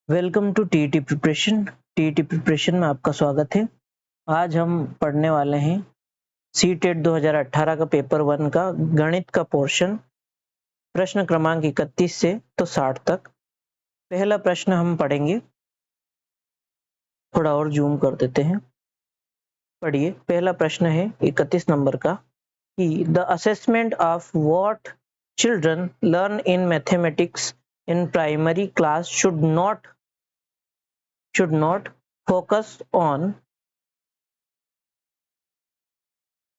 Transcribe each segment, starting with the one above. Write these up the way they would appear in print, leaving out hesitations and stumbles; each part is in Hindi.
Welcome to TET preparation. TET preparation में आपका स्वागत है। आज हम पढ़ने वाले हैं सीटेट 2018 का पेपर 1 का गणित का पोर्शन, प्रश्न क्रमांक 31 से तो 60 तक। पहला प्रश्न हम पढ़ेंगे, थोड़ा और जूम कर देते हैं। पढ़िए, पहला प्रश्न है 31 नंबर का कि the assessment of what children learn in mathematics in primary class should not focus on.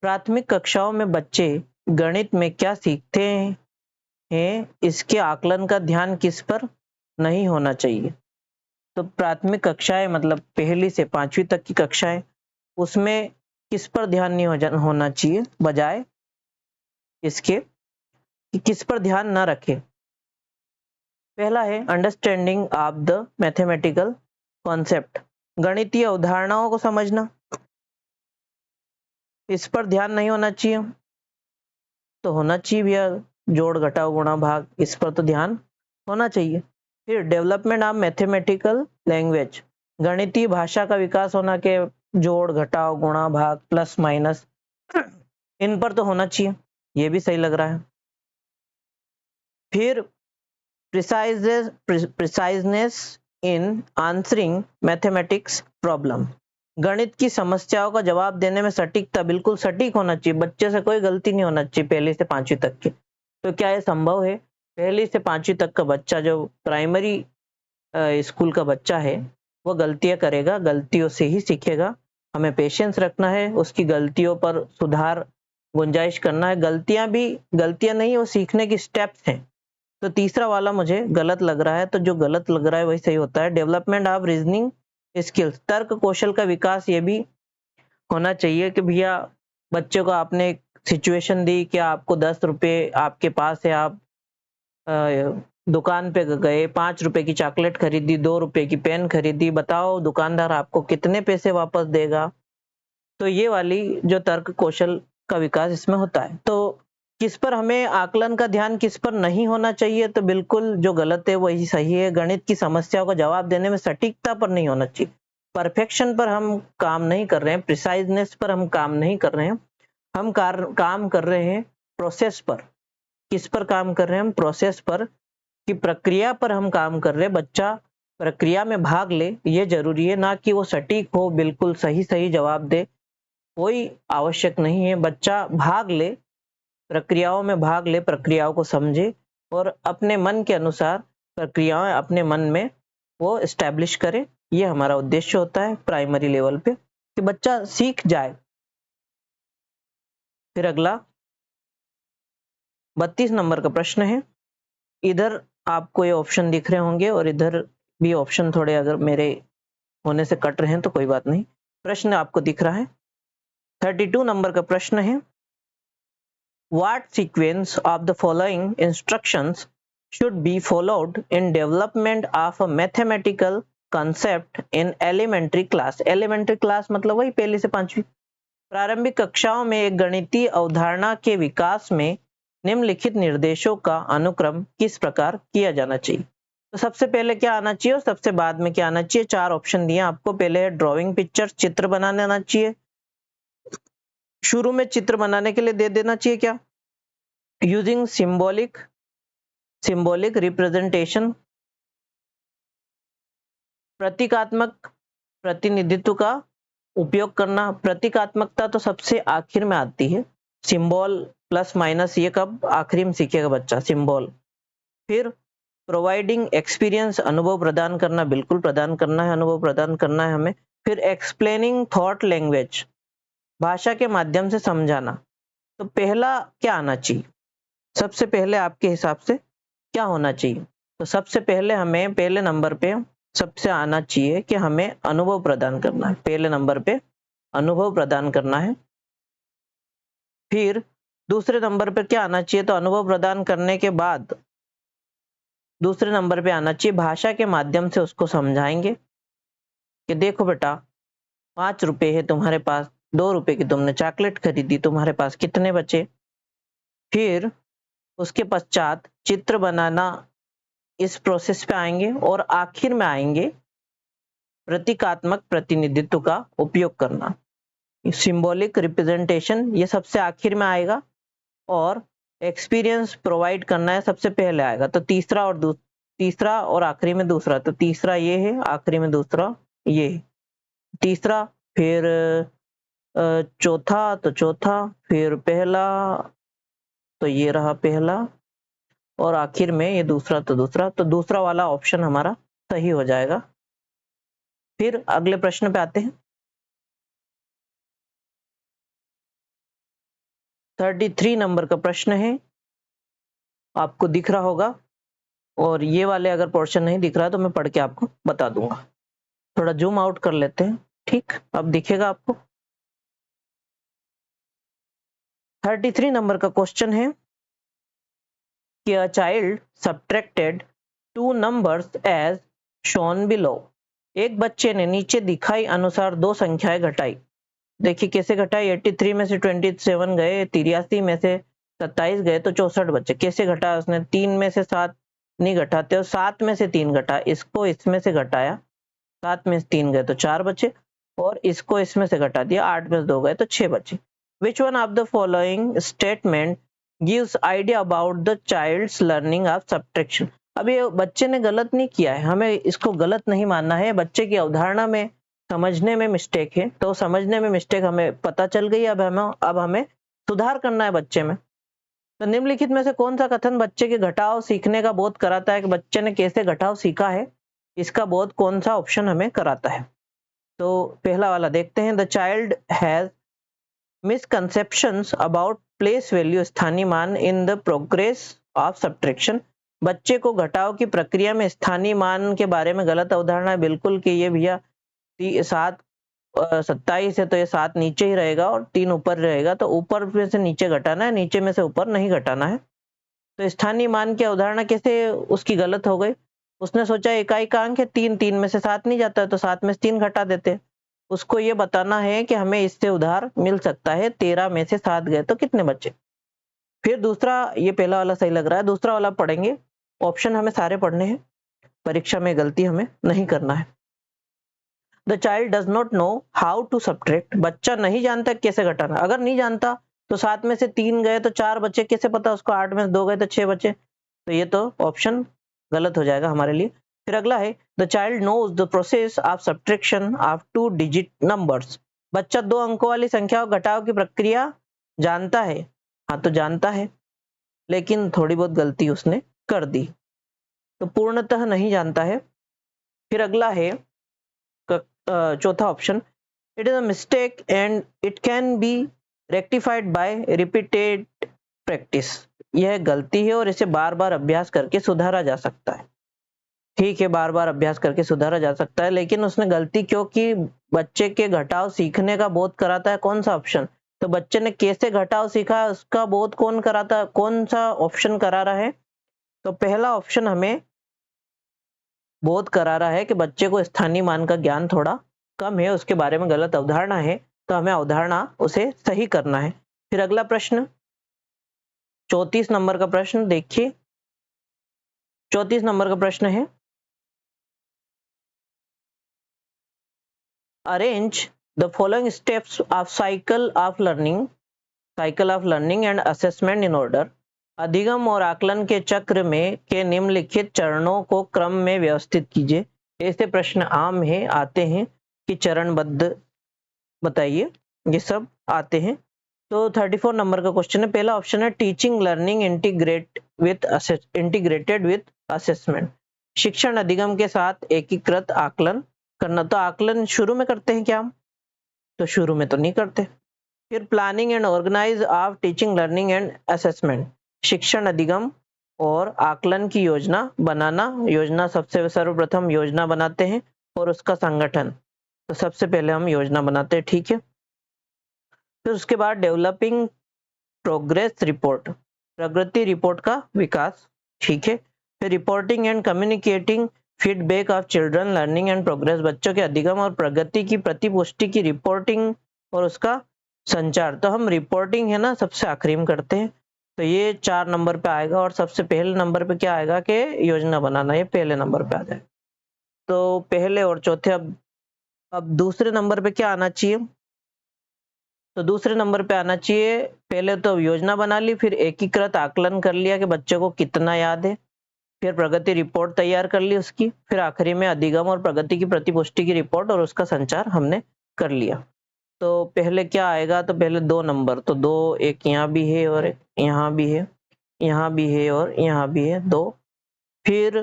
प्राथमिक कक्षाओं में बच्चे गणित में क्या सीखते हैं, इसके आकलन का ध्यान किस पर नहीं होना चाहिए। तो प्राथमिक कक्षाएं मतलब पहली से 5वीं तक की कक्षाएं, उसमें किस पर ध्यान नहीं होना चाहिए, बजाय इसके कि किस पर ध्यान न रखें। पहला है understanding of the mathematical concept, गणितीय अवधारणाओं को समझना, इस पर ध्यान नहीं होना चाहिए। तो होना चाहिए भैया, जोड़ घटाव गुणा भाग, इस पर तो ध्यान होना चाहिए। फिर डेवलपमेंट ऑफ मैथमेटिकल लैंग्वेज, गणितीय भाषा का विकास होना के जोड़ घटाव गुणा भाग प्लस माइनस, इन पर तो होना चाहिए, ये भी सही लग रहा है। फिर प्रिसाइजनेस इन आंसरिंग मैथमेटिक्स प्रॉब्लम, गणित की समस्याओं का जवाब देने में सटीकता, बिल्कुल सटीक होना चाहिए, बच्चे से कोई गलती नहीं होना चाहिए पहली से 5वीं तक की। तो क्या ये संभव है? पहली से 5वीं तक का बच्चा, जो प्राइमरी स्कूल का बच्चा है, वो गलतियां करेगा, गलतियों से ही सीखेगा। हमें पेशेंस रखना है, उसकी गलतियों पर सुधार गुंजाइश करना है। गलतियां नहीं, वो सीखने की स्टेप्स हैं। तो तीसरा वाला मुझे गलत लग रहा है, तो जो गलत लग रहा है वही सही होता है। डेवलपमेंट ऑफ रीजनिंग स्किल्स, तर्क कौशल का विकास, ये भी होना चाहिए कि भैया बच्चे को आपने सिचुएशन दी कि आपको 10 रुपये आपके पास है, आप दुकान पे गए, 5 रुपए की चॉकलेट खरीदी, 2 रुपए की पेन खरीदी, बताओ दुकानदार आपको कितने पैसे वापस देगा। तो ये वाली जो तर्क कौशल का विकास इसमें होता है। तो किस पर हमें आकलन का ध्यान, किस पर नहीं होना चाहिए, तो बिल्कुल जो गलत है वही सही है। गणित की समस्याओं का जवाब देने में सटीकता पर नहीं होना चाहिए, परफेक्शन पर हम काम नहीं कर रहे हैं, प्रिसाइजनेस पर हम काम नहीं कर रहे हैं, हम काम कर रहे हैं प्रोसेस पर। किस पर काम कर रहे हैं हम? प्रोसेस पर, कि प्रक्रिया पर हम काम कर रहे हैं। बच्चा प्रक्रिया में भाग ले, ये जरूरी है, ना कि वो सटीक हो, बिल्कुल सही सही जवाब दे, कोई आवश्यक नहीं है। बच्चा भाग ले, प्रक्रियाओं में भाग ले, प्रक्रियाओं को समझे और अपने मन के अनुसार प्रक्रियाएं अपने मन में वो एस्टैब्लिश करे। ये हमारा उद्देश्य होता है प्राइमरी लेवल पे, कि बच्चा सीख जाए। फिर अगला 32 नंबर का प्रश्न है। इधर आपको ये ऑप्शन दिख रहे होंगे और इधर भी ऑप्शन थोड़े अगर मेरे होने से कट रहे हैं तो कोई बात नहीं, प्रश्न आपको दिख रहा है। 32 नंबर का प्रश्न है, What sequence of the following instructions should be followed in development of a mathematical concept in elementary class? Elementary class मतलब वही पहली से 5वीं। प्रारंभिक कक्षाओं में एक गणितीय अवधारणा के विकास में निम्नलिखित निर्देशों का अनुक्रम किस प्रकार किया जाना चाहिए। तो सबसे पहले क्या आना चाहिए और सबसे बाद में क्या आना चाहिए? 4 ऑप्शन दिए आपको। पहले ड्राइंग पिक्चर, चित्र बनाने आना चाहिए। शुरू में चित्र बनाने के लिए दे देना चाहिए क्या? यूजिंग सिंबॉलिक रिप्रेजेंटेशन, प्रतीकात्मक प्रतिनिधित्व का उपयोग करना। प्रतीकात्मकता तो सबसे आखिर में आती है, सिंबल प्लस माइनस ये कब आखिरी में सीखेगा बच्चा, सिंबल। फिर प्रोवाइडिंग एक्सपीरियंस, अनुभव प्रदान करना, बिल्कुल प्रदान करना है, अनुभव प्रदान करना है हमें। फिर एक्सप्लेनिंग थॉट लैंग्वेज, भाषा के माध्यम से समझाना। तो पहला क्या आना चाहिए? सबसे पहले आपके हिसाब से क्या होना चाहिए? तो सबसे पहले हमें पहले नंबर पे सबसे आना चाहिए कि हमें अनुभव प्रदान करना है। पहले नंबर पे अनुभव प्रदान करना है। फिर दूसरे नंबर पर क्या आना चाहिए? तो अनुभव प्रदान करने के बाद दूसरे नंबर पे आना चाहिए भाषा के माध्यम से उसको समझाएंगे कि देखो बेटा, 5 रुपए है तुम्हारे पास, 2 रुपए की तुमने चॉकलेट खरीदी, तुम्हारे पास कितने बचे। फिर उसके पश्चात चित्र बनाना इस प्रोसेस पे आएंगे और आखिर में आएंगे प्रतीकात्मक प्रतिनिधित्व का उपयोग करना, सिंबॉलिक रिप्रेजेंटेशन ये सबसे आखिर में आएगा, और एक्सपीरियंस प्रोवाइड करना है सबसे पहले आएगा। तो तीसरा और आखिरी में दूसरा, तो तीसरा ये है, आखिरी में दूसरा ये है। तीसरा, फिर चौथा, तो चौथा, फिर पहला, तो ये रहा पहला, और आखिर में ये दूसरा, तो दूसरा, तो दूसरा वाला ऑप्शन हमारा सही हो जाएगा। फिर अगले प्रश्न पे आते हैं। 33 नंबर का प्रश्न है, आपको दिख रहा होगा, और ये वाले अगर पोर्शन नहीं दिख रहा तो मैं पढ़ के आपको बता दूंगा। थोड़ा जूम आउट कर लेते हैं, ठीक, अब दिखेगा आपको। 33 नंबर का क्वेश्चन है कि a child subtracted two numbers as shown below. एक बच्चे ने नीचे दिखाई अनुसार दो संख्याएं घटाई। देखिए कैसे घटाई, 83 में से 27 गए, 83 में से 27 गए, तो 64 बचे। कैसे घटाया उसने, 3 में से 7 नहीं घटाते, और 7 में से 3 घटा, इसको इसमें से घटाया, 7 में से 3 गए तो 4 बचे, और इसको इसमें से घटा दिया, 8 में से 2 गए तो 6 बचे। Which one of the following statement gives idea about the child's learning of subtraction. अब ये बच्चे ने गलत नहीं किया है, हमें इसको गलत नहीं मानना है, बच्चे की अवधारणा में समझने में मिस्टेक है, तो समझने में मिस्टेक हमें पता चल गई। अब हमें सुधार करना है बच्चे में। तो निम्नलिखित में से कौन सा कथन बच्चे के घटाव सीखने का बोध कराता है, कि बच्चे ने कैसे घटाव सीखा है, इसका बोध कौन सा ऑप्शन हमें कराता है। तो पहला वाला देखते हैं, the child has misconceptions about place value, स्थानीय मान, in the progress of subtraction. बच्चे को घटाव की प्रक्रिया में स्थानीय मान के बारे में गलत अवधारणा है, बिल्कुल, कि ये भैया 27 है तो ये 7 नीचे ही रहेगा और 3 ऊपर रहेगा, तो ऊपर में से नीचे घटाना है, नीचे में से ऊपर नहीं घटाना है। तो स्थानीय मान की अवधारणा कैसे उसकी गलत हो गई, उसने सोचा इकाई का अंक है 3, 3 में से 7 नहीं जाता है, तो 7 में से 3 घटा देते हैं। उसको ये बताना है कि हमें इससे उधार मिल सकता है, 13 में से 7 गए तो कितने बचे। फिर दूसरा, ये पहला वाला सही लग रहा है, दूसरा वाला पढ़ेंगे। ऑप्शन हमें सारे पढ़ने हैं, परीक्षा में गलती हमें नहीं करना है। The child does not know how to subtract. बच्चा नहीं जानता कैसे घटाना। अगर नहीं जानता तो 7 में से 3 गए तो 4 बचे, कैसे पता उसको, 8 में से 2 गए तो 6 बचे, तो ये तो ऑप्शन गलत हो जाएगा हमारे लिए। फिर अगला है, the child knows the process of subtraction of 2 digit numbers. बच्चा 2 अंकों वाली संख्या घटाव की प्रक्रिया जानता है। हाँ, तो जानता है, लेकिन थोड़ी बहुत गलती उसने कर दी, तो पूर्णतः नहीं जानता है। फिर अगला है चौथा option, it is a mistake and it can be rectified by repeated practice. यह गलती है और इसे बार बार अभ्यास करके सुधारा जा सकता है। ठीक है, बार बार अभ्यास करके सुधारा जा सकता है, लेकिन उसने गलती क्यों की, बच्चे के घटाव सीखने का बोध कराता है कौन सा ऑप्शन, तो बच्चे ने कैसे घटाव सीखा है उसका बोध कौन कराता है, कौन सा ऑप्शन करा रहा है, तो पहला ऑप्शन हमें बोध करा रहा है कि बच्चे को स्थानीय मान का ज्ञान थोड़ा कम है, उसके बारे में गलत अवधारणा है, तो हमें अवधारणा उसे सही करना है। फिर अगला प्रश्न, 34 नंबर का प्रश्न देखिए। 34 नंबर का प्रश्न है, arrange the following steps of cycle of learning and assessment in order. अधिगम और आकलन के चक्र में के निम्नलिखित चरणों को क्रम में व्यवस्थित कीजिए। ऐसे प्रश्न आम है, आते हैं कि चरणबद्ध बताइए, ये सब आते हैं। तो 34 नंबर का क्वेश्चन है, पहला ऑप्शन है teaching learning integrated with assessment. शिक्षण अधिगम के साथ एकीकृत आकलन करना। तो आकलन शुरू में करते हैं क्या हम, तो शुरू में तो नहीं करते। फिर planning and organize of teaching learning and assessment. शिक्षण अधिगम और आकलन की योजना बनाना। योजना सबसे सर्वप्रथम योजना बनाते हैं और उसका संगठन, तो सबसे पहले हम योजना बनाते हैं, ठीक है। फिर उसके बाद डेवलपिंग प्रोग्रेस रिपोर्ट, प्रगति रिपोर्ट का विकास, ठीक है। फिर reporting and communicating feedback of children learning and progress. बच्चों के अधिगम और प्रगति की प्रतिपुष्टि की रिपोर्टिंग और उसका संचार। तो हम रिपोर्टिंग है ना सबसे आखिरी में करते हैं, तो ये 4 नंबर पे आएगा और सबसे पहले नंबर पे क्या आएगा कि योजना बनाना, ये पहले नंबर पे आ जाएगा। तो पहले और चौथे, अब दूसरे नंबर पे क्या आना चाहिए? तो दूसरे नंबर पे आना चाहिए, पहले तो योजना बना ली, फिर एकीकृत आकलन कर लिया कि बच्चे को कितना याद है, फिर प्रगति रिपोर्ट तैयार कर ली उसकी, फिर आखिरी में अधिगम और प्रगति की प्रतिपुष्टि की रिपोर्ट और उसका संचार हमने कर लिया। तो पहले क्या आएगा? तो पहले 2 नंबर, तो 2 एक यहाँ भी है और एक यहाँ भी है, यहाँ भी है और यहाँ भी है 2। फिर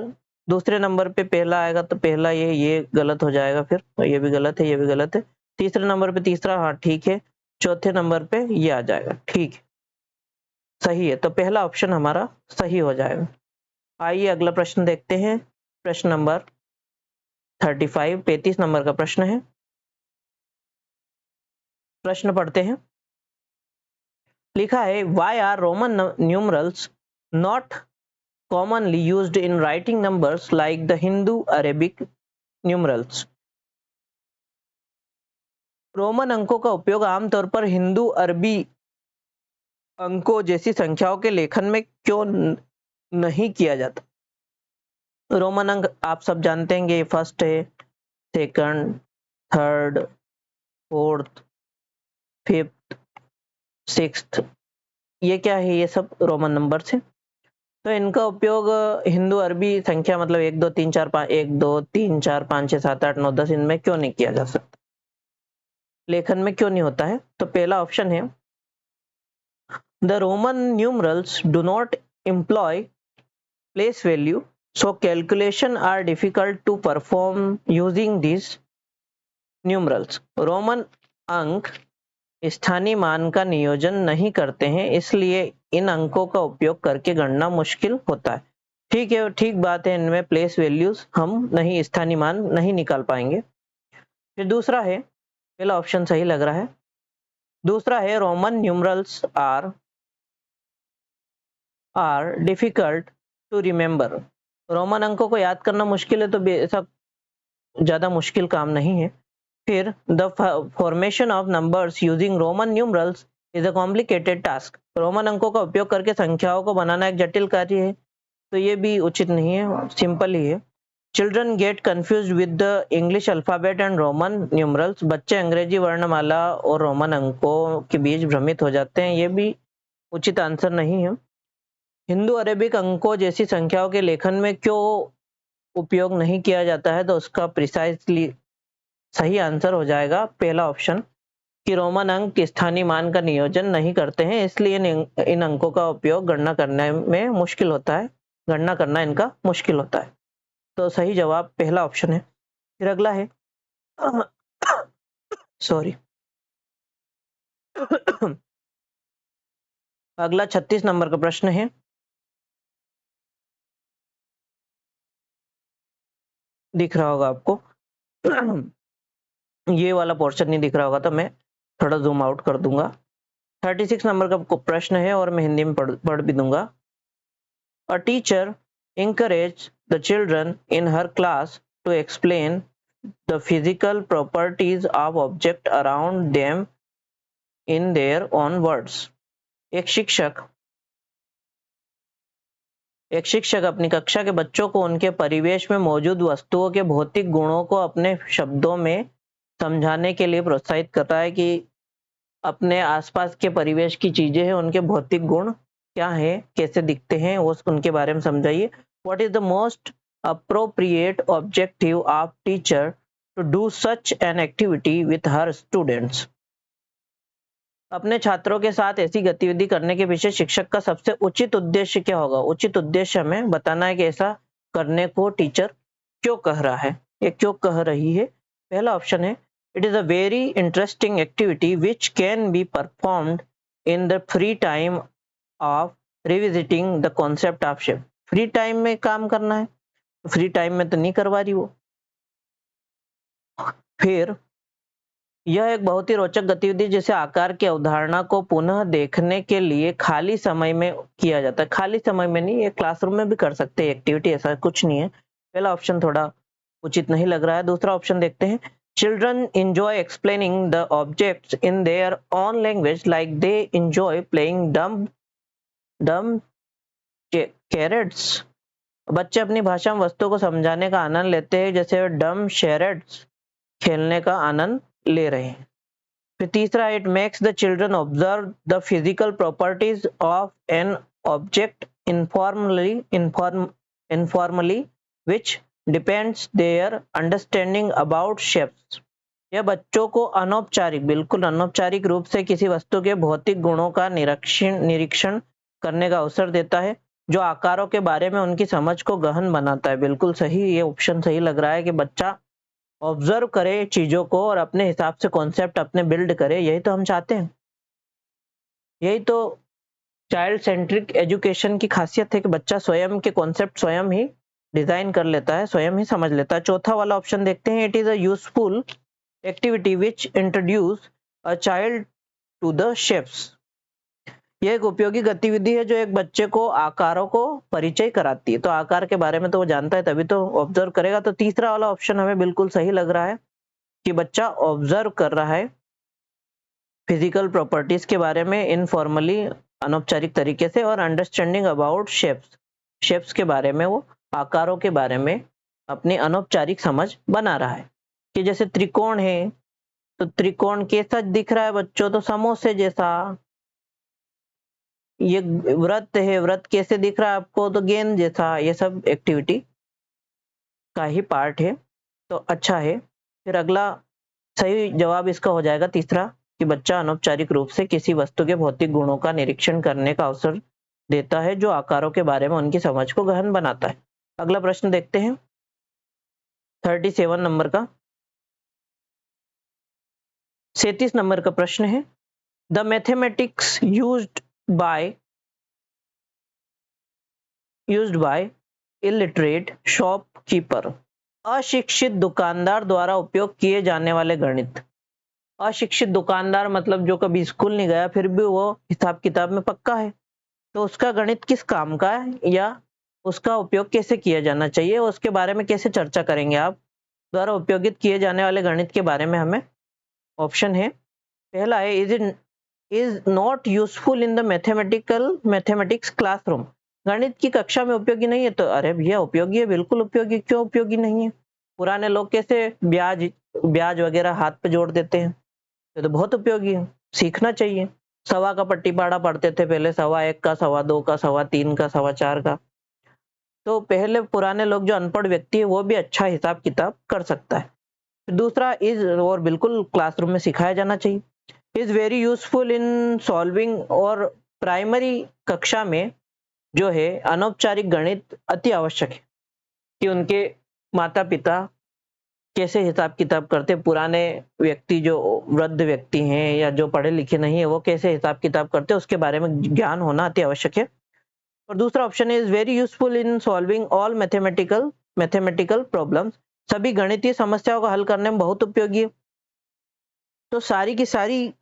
दूसरे नंबर पे पहला आएगा, तो पहला ये गलत हो जाएगा, फिर तो ये भी गलत है, ये भी गलत है। तीसरे नंबर पे तीसरा, हाँ ठीक है। चौथे नंबर पे ये आ जाएगा, ठीक है, सही है। तो पहला ऑप्शन हमारा सही हो जाएगा। आइए अगला प्रश्न देखते हैं। प्रश्न नंबर 35, 35 नंबर का प्रश्न है। प्रश्न पढ़ते हैं। लिखा है, why are Roman numerals not commonly used in writing numbers like the Hindu Arabic numerals? Roman अंकों का उपयोग आमतौर पर हिंदू अरबी अंकों जैसी संख्याओं के लेखन में क्यों नहीं किया जाता? रोमन अंक आप सब जानते हैं, ये फर्स्ट है, second, third, fourth, fifth, sixth, ये क्या है? ये सब रोमन नंबर है। तो इनका उपयोग हिंदू अरबी संख्या मतलब 1 2 3 4 5 1 2 3 4 5 6 7 8 9 10 इनमें क्यों नहीं किया जा सकता, लेखन में क्यों नहीं होता है? तो पहला ऑप्शन है, the Roman numerals do not employ place value, so calculation are difficult to perform using this numerals. Roman अंक स्थानीय मान का नियोजन नहीं करते हैं, इसलिए इन अंकों का उपयोग करके गणना मुश्किल होता है। ठीक है, ठीक बात है, इनमें प्लेस वैल्यूज हम नहीं, स्थानीय मान नहीं निकाल पाएंगे। फिर दूसरा है, पहला ऑप्शन सही लग रहा है। दूसरा है, Roman numerals are difficult to remember. Roman अंकों को याद करना मुश्किल है, तो ऐसा ज्यादा मुश्किल काम नहीं है। फिर the formation of numbers using Roman numerals is a complicated task. Roman अंकों का उपयोग करके संख्याओं को बनाना एक जटिल कार्य है, तो ये भी उचित नहीं है, सिंपल ही है। Children get confuse with the English alphabet and Roman numerals. बच्चे अंग्रेजी वर्णमाला और रोमन अंकों के बीच भ्रमित हो जाते हैं, ये भी उचित आंसर नहीं है। हिंदू अरेबिक अंकों जैसी संख्याओं के लेखन में क्यों उपयोग नहीं किया जाता है? तो उसका प्रिसाइसली सही आंसर हो जाएगा पहला ऑप्शन, कि रोमन अंक स्थानीय मान का नियोजन नहीं करते हैं, इसलिए इन अंकों का उपयोग गणना करने में मुश्किल होता है, गणना करना इनका मुश्किल होता है। तो सही जवाब पहला ऑप्शन है। फिर अगला है सॉरी अगला 36 नंबर का प्रश्न है। दिख रहा होगा आपको ये वाला पोर्शन नहीं दिख रहा होगा, तो मैं थोड़ा जूम आउट कर दूंगा। 36 नंबर का प्रश्न है और मैं हिंदी में पढ़ भी दूंगा। A teacher encourage the children in her class to explain the physical properties of object around them in their own words। एक शिक्षक अपनी कक्षा के बच्चों को उनके परिवेश में मौजूद वस्तुओं के भौतिक गुणों को अपने शब्दों में समझाने के लिए प्रोत्साहित करता है, कि अपने आसपास के परिवेश की चीजें हैं, उनके भौतिक गुण क्या है, कैसे दिखते हैं, वो उनके बारे में समझाइए। What is the most appropriate objective of teacher to do such an activity with her students। अपने छात्रों के साथ ऐसी गतिविधि करने के पीछे शिक्षक का सबसे उचित उद्देश्य क्या होगा? उचित उद्देश्य हमें बताना है कि ऐसा करने को टीचर क्यों कह रहा है, ये क्यों कह रही है। पहला ऑप्शन है, it is a very interesting activity which can be performed in the free time of revisiting the concept of shape. Free time में काम करना है, फ्री टाइम में तो नहीं करवा रही वो। फिर यह एक बहुत ही रोचक गतिविधि जिसे आकार की अवधारणा को पुनः देखने के लिए खाली समय में किया जाता है। खाली समय में नहीं, ये क्लासरूम में भी कर सकते हैं एक्टिविटी, ऐसा कुछ नहीं है। पहला ऑप्शन थोड़ा उचित नहीं लग रहा है। दूसरा ऑप्शन देखते हैं। Children enjoy explaining the objects in their own language like they enjoy playing dumb डम कैरेट्स, बच्चे अपनी भाषा में वस्तु को समझाने का आनंद लेते हैं, जैसे डम शैरेट्स खेलने का आनंद ले रहे हैं। फिर तीसरा, it makes the children observe the physical properties of an object informally which depends their understanding about shapes. यह बच्चों को अनौपचारिक, बिल्कुल अनौपचारिक रूप से किसी वस्तु के भौतिक गुणों का निरीक्षण करने का अवसर देता है, जो आकारों के बारे में उनकी समझ को गहन बनाता है। बिल्कुल सही, ये ऑप्शन सही लग रहा है कि बच्चा ऑब्जर्व करे चीजों को और अपने हिसाब से कॉन्सेप्ट अपने बिल्ड करे, यही तो हम चाहते हैं। यही तो चाइल्ड सेंट्रिक एजुकेशन की खासियत है कि बच्चा स्वयं के कॉन्सेप्ट स्वयं ही डिजाइन कर लेता है, स्वयं ही समझ लेता है। चौथा वाला ऑप्शन देखते हैं, it is a useful activity which introduce a child to the shapes. यह एक उपयोगी गतिविधि है जो एक बच्चे को आकारों को परिचय कराती है। तो आकार के बारे में तो वो जानता है, तभी तो ऑब्जर्व करेगा। तो तीसरा वाला ऑप्शन हमें बिल्कुल सही लग रहा है कि बच्चा ऑब्जर्व कर रहा है फिजिकल प्रॉपर्टीज के बारे में इनफॉर्मली, अनौपचारिक तरीके से, और अंडरस्टैंडिंग अबाउट शेप्स के बारे में, वो आकारों के बारे में अपनी अनौपचारिक समझ बना रहा है। कि जैसे त्रिकोण है तो त्रिकोण कैसा दिख रहा है बच्चों, तो समोसे जैसा। ये व्रत है, व्रत कैसे दिख रहा है आपको, तो गेंद जैसा। ये सब एक्टिविटी का ही पार्ट है, तो अच्छा है। फिर अगला सही जवाब इसका हो जाएगा तीसरा, कि बच्चा अनौपचारिक रूप से किसी वस्तु के भौतिक गुणों का निरीक्षण करने का अवसर देता है, जो आकारों के बारे में उनकी समझ को गहन बनाता है। अगला प्रश्न देखते हैं 37 नंबर का। 37 नंबर का प्रश्न है, the mathematics used by illiterate shopkeeper. अशिक्षित दुकानदार द्वारा उपयोग किए जाने वाले गणित। अशिक्षित दुकानदार मतलब जो कभी स्कूल नहीं गया फिर भी वो हिसाब किताब में पक्का है, तो उसका गणित किस काम का है या उसका उपयोग कैसे किया जाना चाहिए, उसके बारे में कैसे चर्चा करेंगे आप। द्वारा उपयोगित किए जाने वाले गणित के बारे में हमें ऑप्शन है, पहला है, is not useful in the mathematics classroom. गणित की कक्षा में उपयोगी नहीं है, तो अरे भैया उपयोगी है, बिल्कुल उपयोगी। क्यों उपयोगी नहीं है? पुराने लोग कैसे ब्याज वगैरह हाथ पे जोड़ देते हैं, ये तो बहुत उपयोगी है, सीखना चाहिए। सवा का पट्टीपाड़ा पढ़ते थे पहले, 1.25 का, 2.25 का, 3.25 का, 4.25 का। तो पहले पुराने लोग जो अनपढ़ व्यक्ति है वो भी अच्छा हिसाब किताब कर सकता है। दूसरा इज, और बिल्कुल क्लासरूम में सिखाया जाना चाहिए। Is very useful in solving, और प्राइमरी कक्षा में जो है अनौपचारिक गणित अति आवश्यक है कि उनके माता पिता कैसे हिसाब किताब करते, पुराने व्यक्ति जो वृद्ध व्यक्ति हैं या जो पढ़े लिखे नहीं है वो कैसे हिसाब किताब करते, उसके बारे में ज्ञान होना अति आवश्यक है। और दूसरा option is very useful in solving all mathematical problems. सभी गणितीय समस्याओं को हल करने में बहुत उपयोगी है। तो सारी की सारी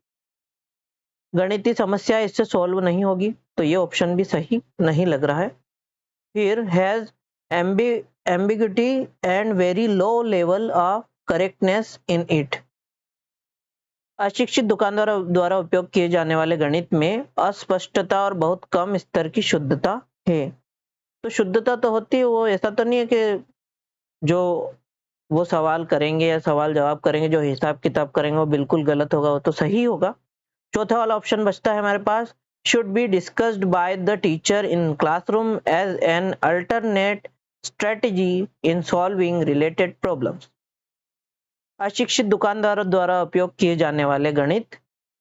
गणितीय समस्या इससे सॉल्व नहीं होगी, तो ये ऑप्शन भी सही नहीं लग रहा है। फिर has ambiguity and very low level of correctness in it. अशिक्षित दुकानदार द्वारा उपयोग किए जाने वाले गणित में अस्पष्टता और बहुत कम स्तर की शुद्धता है। तो शुद्धता तो होती है, वो ऐसा तो नहीं है कि जो वो सवाल करेंगे या सवाल जवाब करेंगे, जो हिसाब किताब करेंगे वो बिल्कुल गलत होगा, वो तो सही होगा। चौथा वाला ऑप्शन बचता है हमारे पास, should be discussed by the teacher in classroom as an alternate strategy in solving related problems. अशिक्षित दुकानदारों द्वारा उपयोग किए जाने वाले गणित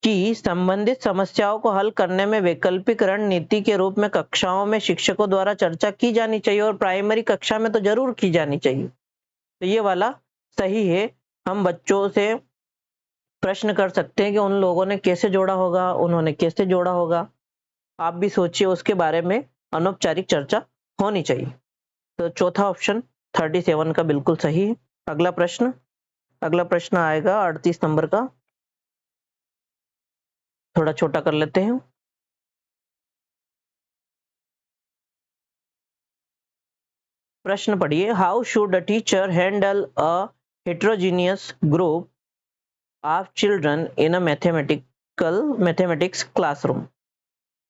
की संबंधित समस्याओं को हल करने में वैकल्पिक रणनीति के रूप में कक्षाओं में शिक्षकों द्वारा चर्चा की जानी चाहिए, और प्राइमरी कक्षा में तो जरूर की जानी चाहिए। तो ये वाला सही है। हम बच्चों से प्रश्न कर सकते हैं कि उन लोगों ने कैसे जोड़ा होगा, उन्होंने कैसे जोड़ा होगा, आप भी सोचिए, उसके बारे में अनौपचारिक चर्चा होनी चाहिए। तो चौथा ऑप्शन 37 का बिल्कुल सही है। अगला प्रश्न आएगा 38 नंबर का, थोड़ा छोटा कर लेते हैं। प्रश्न पढ़िए, how should a teacher handle a heterogeneous group of children in a mathematics classroom.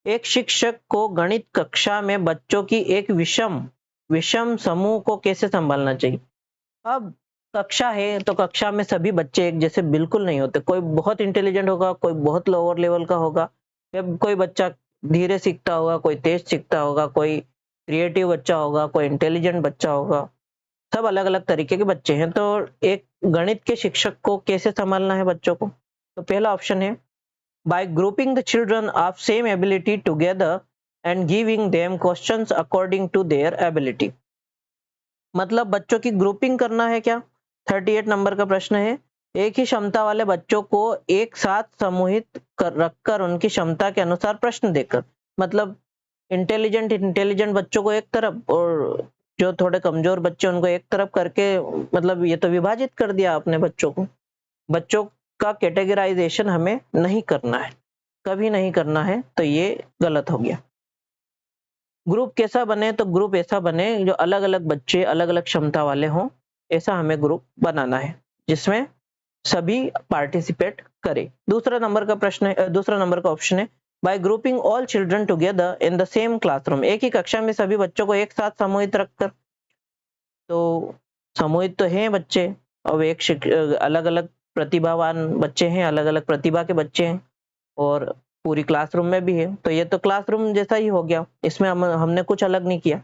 एक शिक्षक को गणित कक्षा में बच्चों की एक विषम समूह को कैसे संभालना चाहिए। अब कक्षा है तो कक्षा में सभी बच्चे एक जैसे बिल्कुल नहीं होते, कोई बहुत इंटेलिजेंट होगा, कोई बहुत लोअर लेवल का होगा, या कोई बच्चा धीरे सीखता होगा, कोई तेज सीखता होगा, कोई क्रिएटिव बच्चा होगा, कोई इंटेलिजेंट बच्चा होगा, सब अलग अलग तरीके के बच्चे हैं। तो एक गणित के शिक्षक को कैसे संभालना है बच्चों को, तो पहला ऑप्शन है by grouping the children of same ability together and giving them questions according to their ability। मतलब बच्चों की ग्रुपिंग करना है क्या, 38 नंबर का प्रश्न है। एक ही क्षमता वाले बच्चों को एक साथ समूहित रखकर उनकी क्षमता के अनुसार प्रश्न देकर, मतलब इंटेलिजेंट बच्चों को एक तरफ और जो थोड़े कमजोर बच्चे उनको एक तरफ करके, मतलब ये तो विभाजित कर दिया आपने बच्चों को। बच्चों का कैटेगराइजेशन हमें नहीं करना है, कभी नहीं करना है, तो ये गलत हो गया। ग्रुप कैसा बने, तो ग्रुप ऐसा बने जो अलग अलग बच्चे अलग अलग क्षमता वाले हों, ऐसा हमें ग्रुप बनाना है जिसमें सभी पार्टिसिपेट करें। दूसरा नंबर का ऑप्शन है bye grouping all children together in the same classroom. एक ही कक्षा में सभी बच्चों को एक साथ समूहित रखकर, तो समूहित तो हैं बच्चे, अब अलग अलग प्रतिभावान बच्चे हैं, अलग अलग प्रतिभा के बच्चे हैं, और पूरी क्लासरूम में भी है, तो ये तो क्लासरूम जैसा ही हो गया, इसमें हमने कुछ अलग नहीं किया।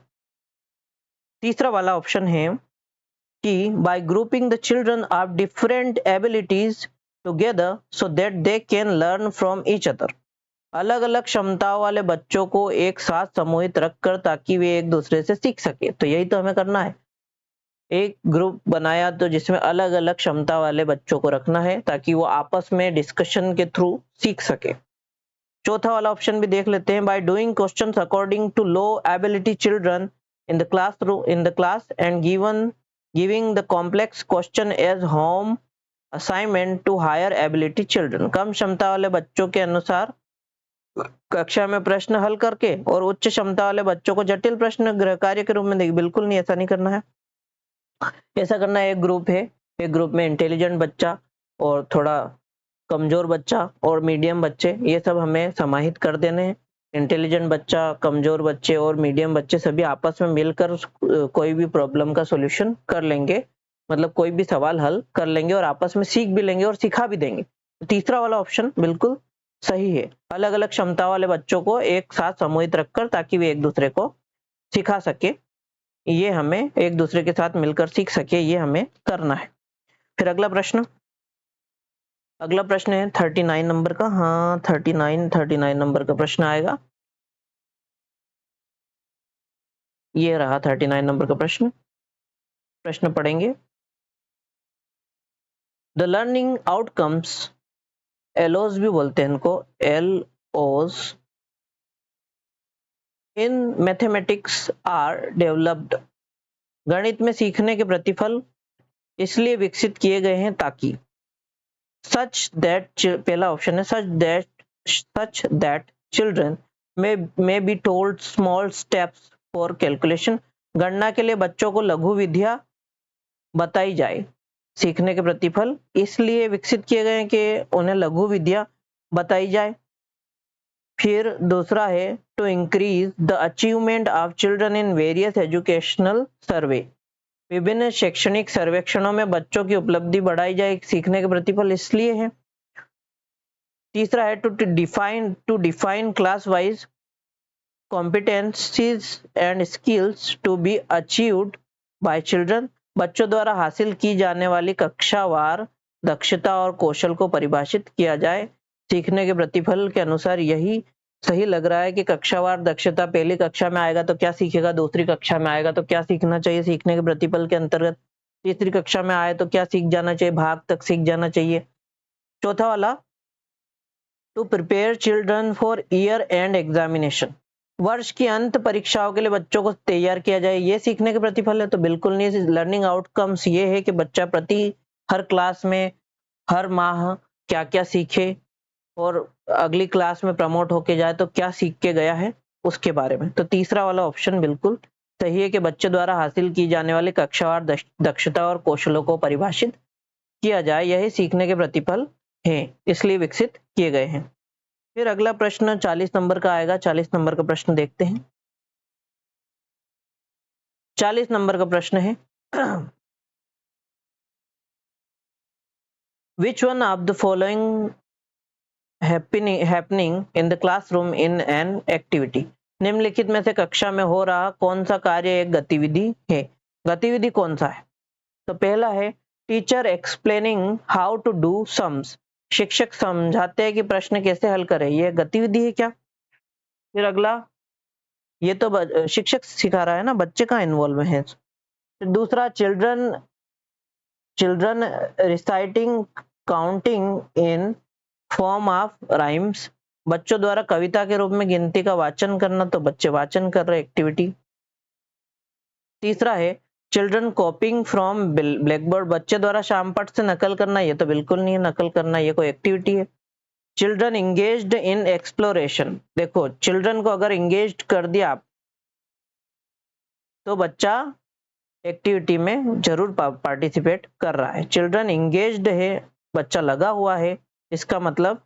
तीसरा वाला ऑप्शन है कि bye grouping the children of different abilities together so that they can learn from each other. अलग अलग क्षमताओं वाले बच्चों को एक साथ समूहित रखकर ताकि वे एक दूसरे से सीख सके, तो यही तो हमें करना है। एक ग्रुप बनाया तो जिसमें अलग अलग क्षमता वाले बच्चों को रखना है ताकि वो आपस में डिस्कशन के थ्रू सीख सके। चौथा वाला ऑप्शन भी देख लेते हैं, by doing questions according to low ability children in the class and giving the complex question as home assignment to higher ability children. कम क्षमता वाले बच्चों के अनुसार कक्षा में प्रश्न हल करके और उच्च क्षमता वाले बच्चों को जटिल प्रश्न गृह कार्य के रूप में देंगे। बिल्कुल नहीं, ऐसा नहीं करना है। ऐसा करना है, एक ग्रुप है, एक ग्रुप में इंटेलिजेंट बच्चा और थोड़ा कमजोर बच्चा और मीडियम बच्चे, ये सब हमें समाहित कर देने हैं। इंटेलिजेंट बच्चा, कमजोर बच्चे और मीडियम बच्चे सभी आपस में मिलकर कोई भी प्रॉब्लम का सॉल्यूशन कर लेंगे, मतलब कोई भी सवाल हल कर लेंगे और आपस में सीख भी लेंगे और सिखा भी देंगे। तीसरा वाला ऑप्शन बिल्कुल सही है, अलग अलग क्षमता वाले बच्चों को एक साथ समूहित रखकर ताकि वे एक दूसरे को सिखा सके, ये हमें एक दूसरे के साथ मिलकर सीख सके, ये हमें करना है। फिर अगला प्रश्न है 39 नंबर का। हाँ, 39 नंबर का प्रश्न आएगा, ये रहा 39 नंबर का प्रश्न पढ़ेंगे। द लर्निंग आउटकम्स, एलओज भी बोलते हैं इनको, LOs in mathematics are developed. गणित में सीखने के प्रतिफल इसलिए विकसित किए गए हैं ताकि such that, पहला ऑप्शन है such that children may be told small steps for calculation। गणना के लिए बच्चों को लघु विधियां बताई जाए। सीखने के प्रतिफल इसलिए विकसित किए गए हैं कि उन्हें लघु विधियां बताई जाए। फिर दूसरा है to increase the achievement of children in various educational survey. विभिन्न शैक्षणिक सर्वेक्षणों में बच्चों की उपलब्धि बढ़ाई जाए, सीखने के प्रतिफल इसलिए है। तीसरा है to define class wise competencies and skills to be achieved by children. बच्चों द्वारा हासिल की जाने वाली कक्षावार दक्षता और कौशल को परिभाषित किया जाए। सीखने के प्रतिफल के अनुसार यही सही लग रहा है कि कक्षावार दक्षता पहली कक्षा में आएगा तो क्या सीखेगा, दूसरी कक्षा में आएगा तो क्या सीखना चाहिए सीखने के प्रतिफल के अंतर्गत, तीसरी कक्षा में आए तो क्या सीख जाना चाहिए, भाग तक सीख जाना चाहिए। चौथा वाला to prepare children for year end examination. वर्ष की अंत परीक्षाओं के लिए बच्चों को तैयार किया जाए, ये सीखने के प्रतिफल है, तो बिल्कुल नहीं। लर्निंग आउटकम्स ये है कि बच्चा हर क्लास में हर माह क्या क्या सीखे और अगली क्लास में प्रमोट होके जाए तो क्या सीख के गया है उसके बारे में। तो तीसरा वाला ऑप्शन बिल्कुल सही है कि बच्चे द्वारा हासिल की जाने वाली कक्षावार दक्षता और कौशलों को परिभाषित किया जाए, यही सीखने के प्रतिफल हैं, इसलिए विकसित किए गए हैं। फिर अगला प्रश्न 40 नंबर का आएगा। 40 नंबर का प्रश्न देखते हैं। 40 नंबर का प्रश्न है which one of the following happening in the classroom in an activity. निम्नलिखित में से कक्षा में हो रहा कौन सा कार्य एक गतिविधि है। गतिविधि कौन सा है? तो पहला है teacher explaining how to do sums. शिक्षक समझाते हैं कि प्रश्न कैसे हल करें। यह गतिविधि है क्या? फिर अगला, ये तो शिक्षक सिखा रहा है ना, बच्चे का इन्वॉल्व है। फिर दूसरा, children reciting counting in form of rhymes. बच्चों द्वारा कविता के रूप में गिनती का वाचन करना, तो बच्चे वाचन कर रहे एक्टिविटी। तीसरा है चिल्ड्रन कॉपिंग फ्रॉम ब्लैकबोर्ड। बच्चे द्वारा शामपट से नकल करना, ये तो बिल्कुल नहीं है नकल करना, ये कोई एक्टिविटी है। चिल्ड्रन इंगेज्ड इन एक्सप्लोरेशन। देखो, चिल्ड्रन को अगर इंगेज्ड कर दिया आप तो बच्चा एक्टिविटी में जरूर पार्टिसिपेट कर रहा है। चिल्ड्रन इंगेज्ड है, बच्चा लगा हुआ है, इसका मतलब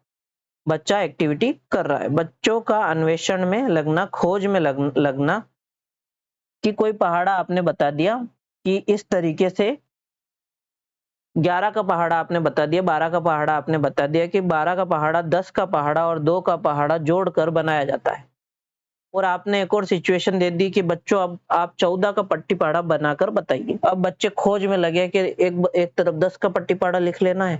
बच्चा एक्टिविटी कर रहा है। बच्चों का अन्वेषण में लगना, खोज में लगना कि कोई पहाड़ा आपने बता दिया कि इस तरीके से 11 का पहाड़ा आपने बता दिया, 12 का पहाड़ा आपने बता दिया कि 12 का पहाड़ा 10 का पहाड़ा और 2 का पहाड़ा जोड़कर बनाया जाता है। और आपने एक और सिचुएशन दे दी कि बच्चों अब आप 14 का पट्टी पहाड़ा बनाकर बताइए। अब बच्चे खोज में लगे कि एक तरफ 10 का पट्टी पहाड़ा लिख लेना है,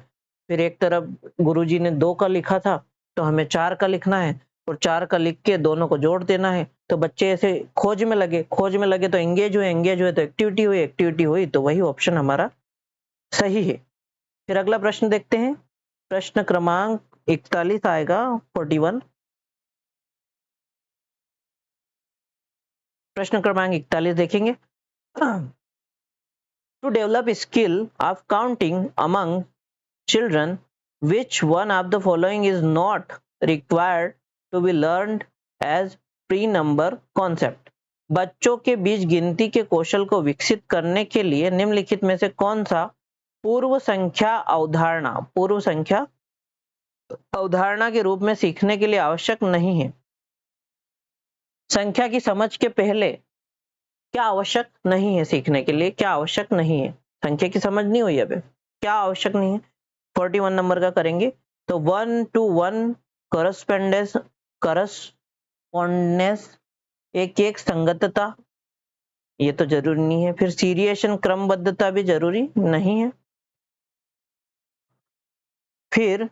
फिर एक तरफ गुरुजी ने 2 का लिखा था तो हमें 4 का लिखना है, और 4 का लिख के दोनों को जोड़ देना है। तो बच्चे ऐसे खोज में लगे तो एंगेज हुए तो एक्टिविटी हुई तो वही ऑप्शन हमारा सही है। फिर अगला प्रश्न देखते हैं। प्रश्न क्रमांक 41 आएगा, 41। प्रश्न क्रमांक 41 देखेंगे। To develop skill of counting among children, which one of the following is not required to be learned as pre-number concept। बच्चों के बीच गिनती के कौशल को विकसित करने के लिए निम्नलिखित में से कौन सा पूर्व संख्या अवधारणा के रूप में सीखने के लिए आवश्यक नहीं है। संख्या की समझ के पहले क्या आवश्यक नहीं है सीखने के लिए? क्या आवश्यक नहीं है? संख्या की समझ नहीं हुई अभी, क्या आवश्यक नहीं है? 41 नंबर का करेंगे तो 1-to-1 करस्पोंडेंस, एक संगतता, ये तो जरूरी नहीं है। फिर सीरिएशन, क्रमबद्धता भी जरूरी नहीं है। फिर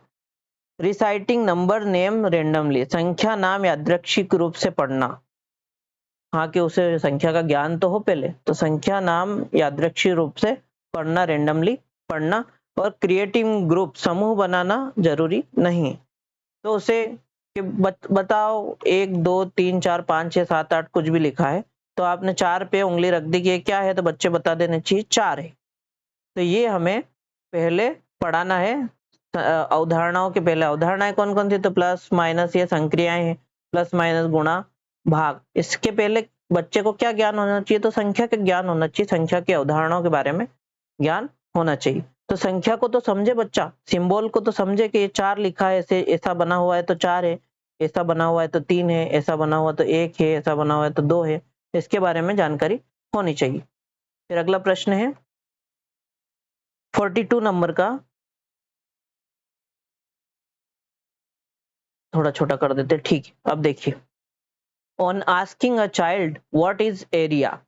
रिसाइटिंग नंबर नेम रेंडमली, संख्या नाम यादृच्छिक रूप से पढ़ना। हाँ, कि उसे संख्या का ज्ञान तो हो पहले, तो संख्या नाम यादृच्छिक रूप से पढ़ना, रेंडमली पढ़ना। और क्रिएटिव ग्रुप, समूह बनाना जरूरी नहीं है। तो उसे कि बताओ 1 2 3 4 5 6 7 8 कुछ भी लिखा है तो आपने 4 पे उंगली रख दी कि ये क्या है, तो बच्चे बता देने चाहिए 4 है। तो ये हमें पहले पढ़ाना है। अवधारणाओं के पहले अवधारणाएं कौन कौन थी? तो प्लस माइनस, ये संक्रियाएं हैं, प्लस माइनस गुणा भाग। इसके पहले बच्चे को क्या ज्ञान होना चाहिए? तो संख्या का ज्ञान होना चाहिए, संख्या की अवधारणाओं के बारे में ज्ञान होना चाहिए। तो संख्या को तो समझे बच्चा, सिंबल को तो समझे कि ये 4 लिखा है, ऐसे ऐसा बना हुआ है तो 4 है, ऐसा बना हुआ है तो 3 है, ऐसा बना हुआ तो 1 है, ऐसा बना हुआ है तो 2 है। इसके बारे में जानकारी होनी चाहिए। फिर अगला प्रश्न है 42 नंबर का, थोड़ा छोटा कर देते, ठीक है। अब देखिए, on asking a child what is area,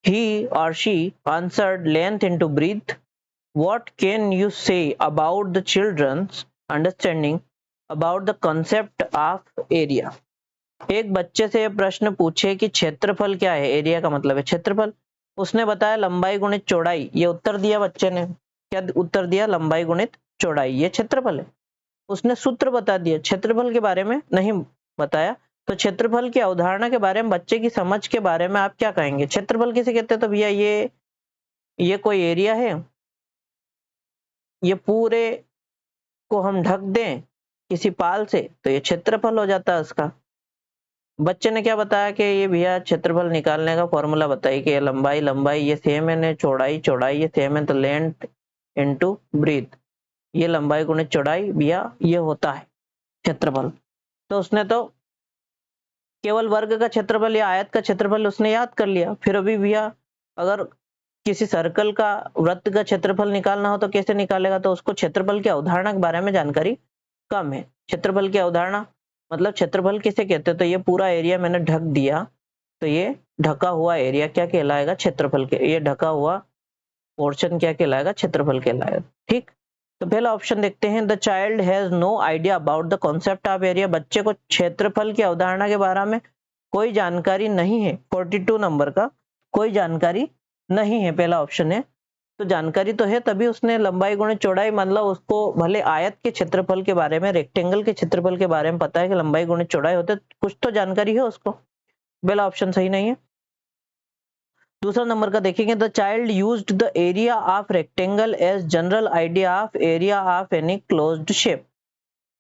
he or she answered length into breadth। What can you say about the children's understanding about the concept of area। एक बच्चे से प्रश्न पूछे कि क्षेत्रफल क्या है। एरिया का मतलब है क्षेत्रफल। उसने बताया लंबाई गुणित चौड़ाई, ये उत्तर दिया बच्चे ने। क्या उत्तर दिया? लंबाई गुणित चौड़ाई, ये क्षेत्रफल है। उसने सूत्र बता दिया, क्षेत्रफल के बारे में नहीं बताया। तो क्षेत्रफल की अवधारणा के बारे में, बच्चे की समझ के बारे में आप क्या कहेंगे? क्षेत्रफल किसे कहते हैं? तो भैया ये कोई एरिया है, ये पूरे को हम ढक दें किसी पाल से तो ये क्षेत्रफल हो जाता है उसका। बच्चे ने क्या बताया कि ये भैया क्षेत्रफल निकालने का फॉर्मूला बताइए कि लंबाई ये सेम है, चौड़ाई ये सेम है, तो लेंथ इनटू ब्रीथ, ये लंबाई गुणित चौड़ाई भैया ये होता है। क्षेत्रफल। तो उसने तो केवल वर्ग का क्षेत्रफल या आयत का क्षेत्रफल उसने याद कर लिया। फिर अभी भैया अगर किसी सर्कल का, वृत्त का क्षेत्रफल निकालना हो तो कैसे निकालेगा? तो उसको क्षेत्रफल की अवधारणा के बारे में जानकारी कम है। क्षेत्रफल की अवधारणा मतलब क्षेत्रफल किसे कहते हैं? तो ये पूरा एरिया मैंने ढक दिया, तो ये ढका हुआ एरिया क्या कहलाएगा? क्षेत्रफल के। ये ढका हुआ पोर्शन क्या कहलाएगा? क्षेत्रफल कहलाएगा। ठीक, तो पहला ऑप्शन देखते हैं, the child has no idea about the concept of area. बच्चे को क्षेत्रफल की अवधारणा के बारे में कोई जानकारी नहीं है। 42 नंबर का, कोई जानकारी नहीं है, पहला ऑप्शन है। तो जानकारी तो है तभी उसने लंबाई गुणित चौड़ाई, मतलब उसको भले आयत के क्षेत्रफल के बारे में, रेक्टेंगल के क्षेत्रफल के बारे में पता है कि लंबाई गुणित चौड़ाई होते, कुछ तो जानकारी है उसको। पहला ऑप्शन सही नहीं है। दूसरा नंबर का देखेंगे, the child used the area of rectangle as general idea of area of any closed shape.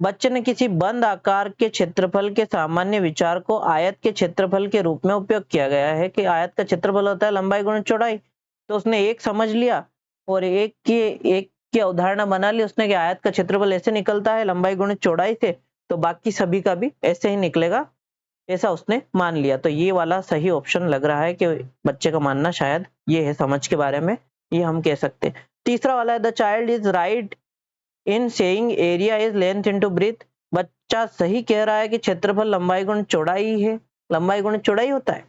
बच्चे ने किसी बंद आकार के क्षेत्रफल के सामान्य विचार को आयत के क्षेत्रफल के रूप में उपयोग किया गया है कि आयत का क्षेत्रफल होता है लंबाई गुणित चौड़ाई। तो उसने एक समझ लिया और एक की अवधारणा बना ली उसने कि आयत का क्षेत्रफल ऐसे निकलता है लंबाई गुणित चौड़ाई से, तो बाकी सभी का भी ऐसे ही निकलेगा, ऐसा उसने मान लिया। तो ये वाला सही ऑप्शन लग रहा है कि बच्चे का मानना शायद ये है समझ के बारे में, ये हम कह सकते हैं। तीसरा वाला है, the child is right in saying area is length into breadth. बच्चा सही कह रहा है कि क्षेत्रफल लंबाई गुणित चौड़ाई है, लंबाई गुणित चौड़ाई होता है।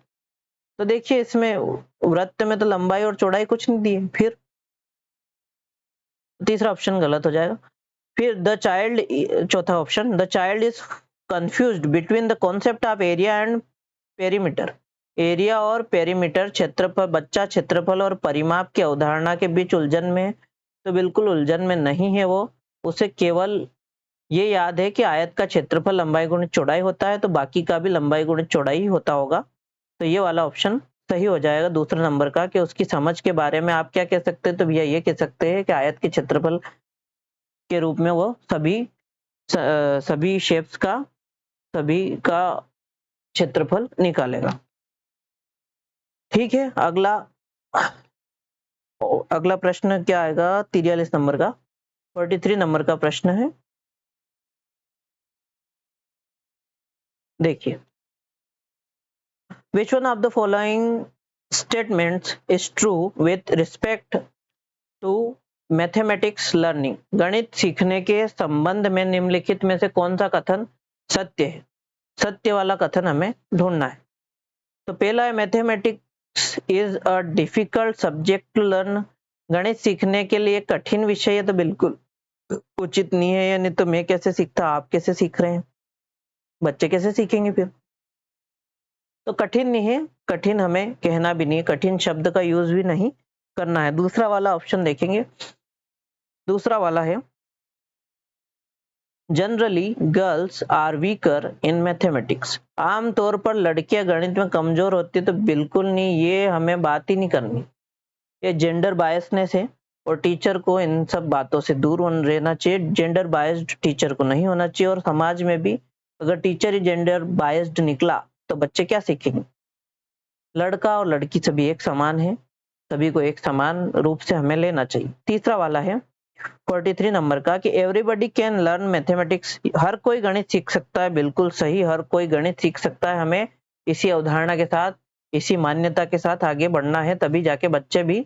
तो देखिए इसमें वृत्त में तो लंबाई और चौड़ाई कुछ नहीं दी है, फिर तीसरा ऑप्शन गलत हो जाएगा। फिर द चाइल्ड, चौथा option, the child is confused between the concept of area and perimeter. Area और पेरीमीटर, क्षेत्रफल, बच्चा क्षेत्रफल और परिमाप की अवधारणा के बीच उलझन में है। तो बिल्कुल उलझन में नहीं है वो, उसे केवल ये याद है कि आयत का क्षेत्रफल लंबाई गुणित चौड़ाई होता है, तो बाकी का भी लंबाई गुणित चौड़ाई ही होता होगा। तो ये वाला ऑप्शन सही हो जाएगा दूसरे नंबर का, कि उसकी समझ के बारे में आप क्या कह सकते हैं? तो भैया ये कह सकते हैं कि आयत के क्षेत्रफल के रूप में वो सभी शेप्स का, सभी का क्षेत्रफल निकालेगा। ठीक है, अगला प्रश्न क्या आएगा? 43 नंबर का, 43 नंबर का प्रश्न है, देखिए, which one of the following statements is true with respect to mathematics learning. गणित सीखने के संबंध में निम्नलिखित में से कौन सा कथन सत्य है? सत्य वाला कथन हमें ढूंढना है। तो पहला है, mathematics is a difficult subject to learn. गणित सीखने के लिए कठिन विषय है, तो बिल्कुल उचित नहीं है। यानी तो मैं कैसे सीखता, आप कैसे सीख रहे हैं, बच्चे कैसे सीखेंगे फिर? तो कठिन नहीं है, कठिन हमें कहना भी नहीं है, कठिन शब्द का यूज भी नहीं करना है। दूसरा वाला ऑप्शन देखेंगे, दूसरा वाला है, generally girls are weaker in mathematics. आमतौर पर लड़कियां गणित में कमजोर होती है, तो बिल्कुल नहीं, ये हमें बात ही नहीं करनी। ये जेंडर बायसनेस है और टीचर को इन सब बातों से दूर रहना चाहिए। जेंडर बायस्ड टीचर को नहीं होना चाहिए। और समाज में भी अगर टीचर ही जेंडर बायस्ड निकला तो बच्चे क्या सीखेंगे? लड़का और लड़की सभी एक समान है, सभी को एक समान रूप से हमें लेना चाहिए। तीसरा वाला है 43 नंबर का, कि एवरीबॉडी कैन लर्न मैथमेटिक्स। हर कोई गणित सीख सकता है, बिल्कुल सही, हर कोई गणित सीख सकता है। हमें इसी अवधारणा के साथ, इसी मान्यता के साथ आगे बढ़ना है, तभी जाके बच्चे भी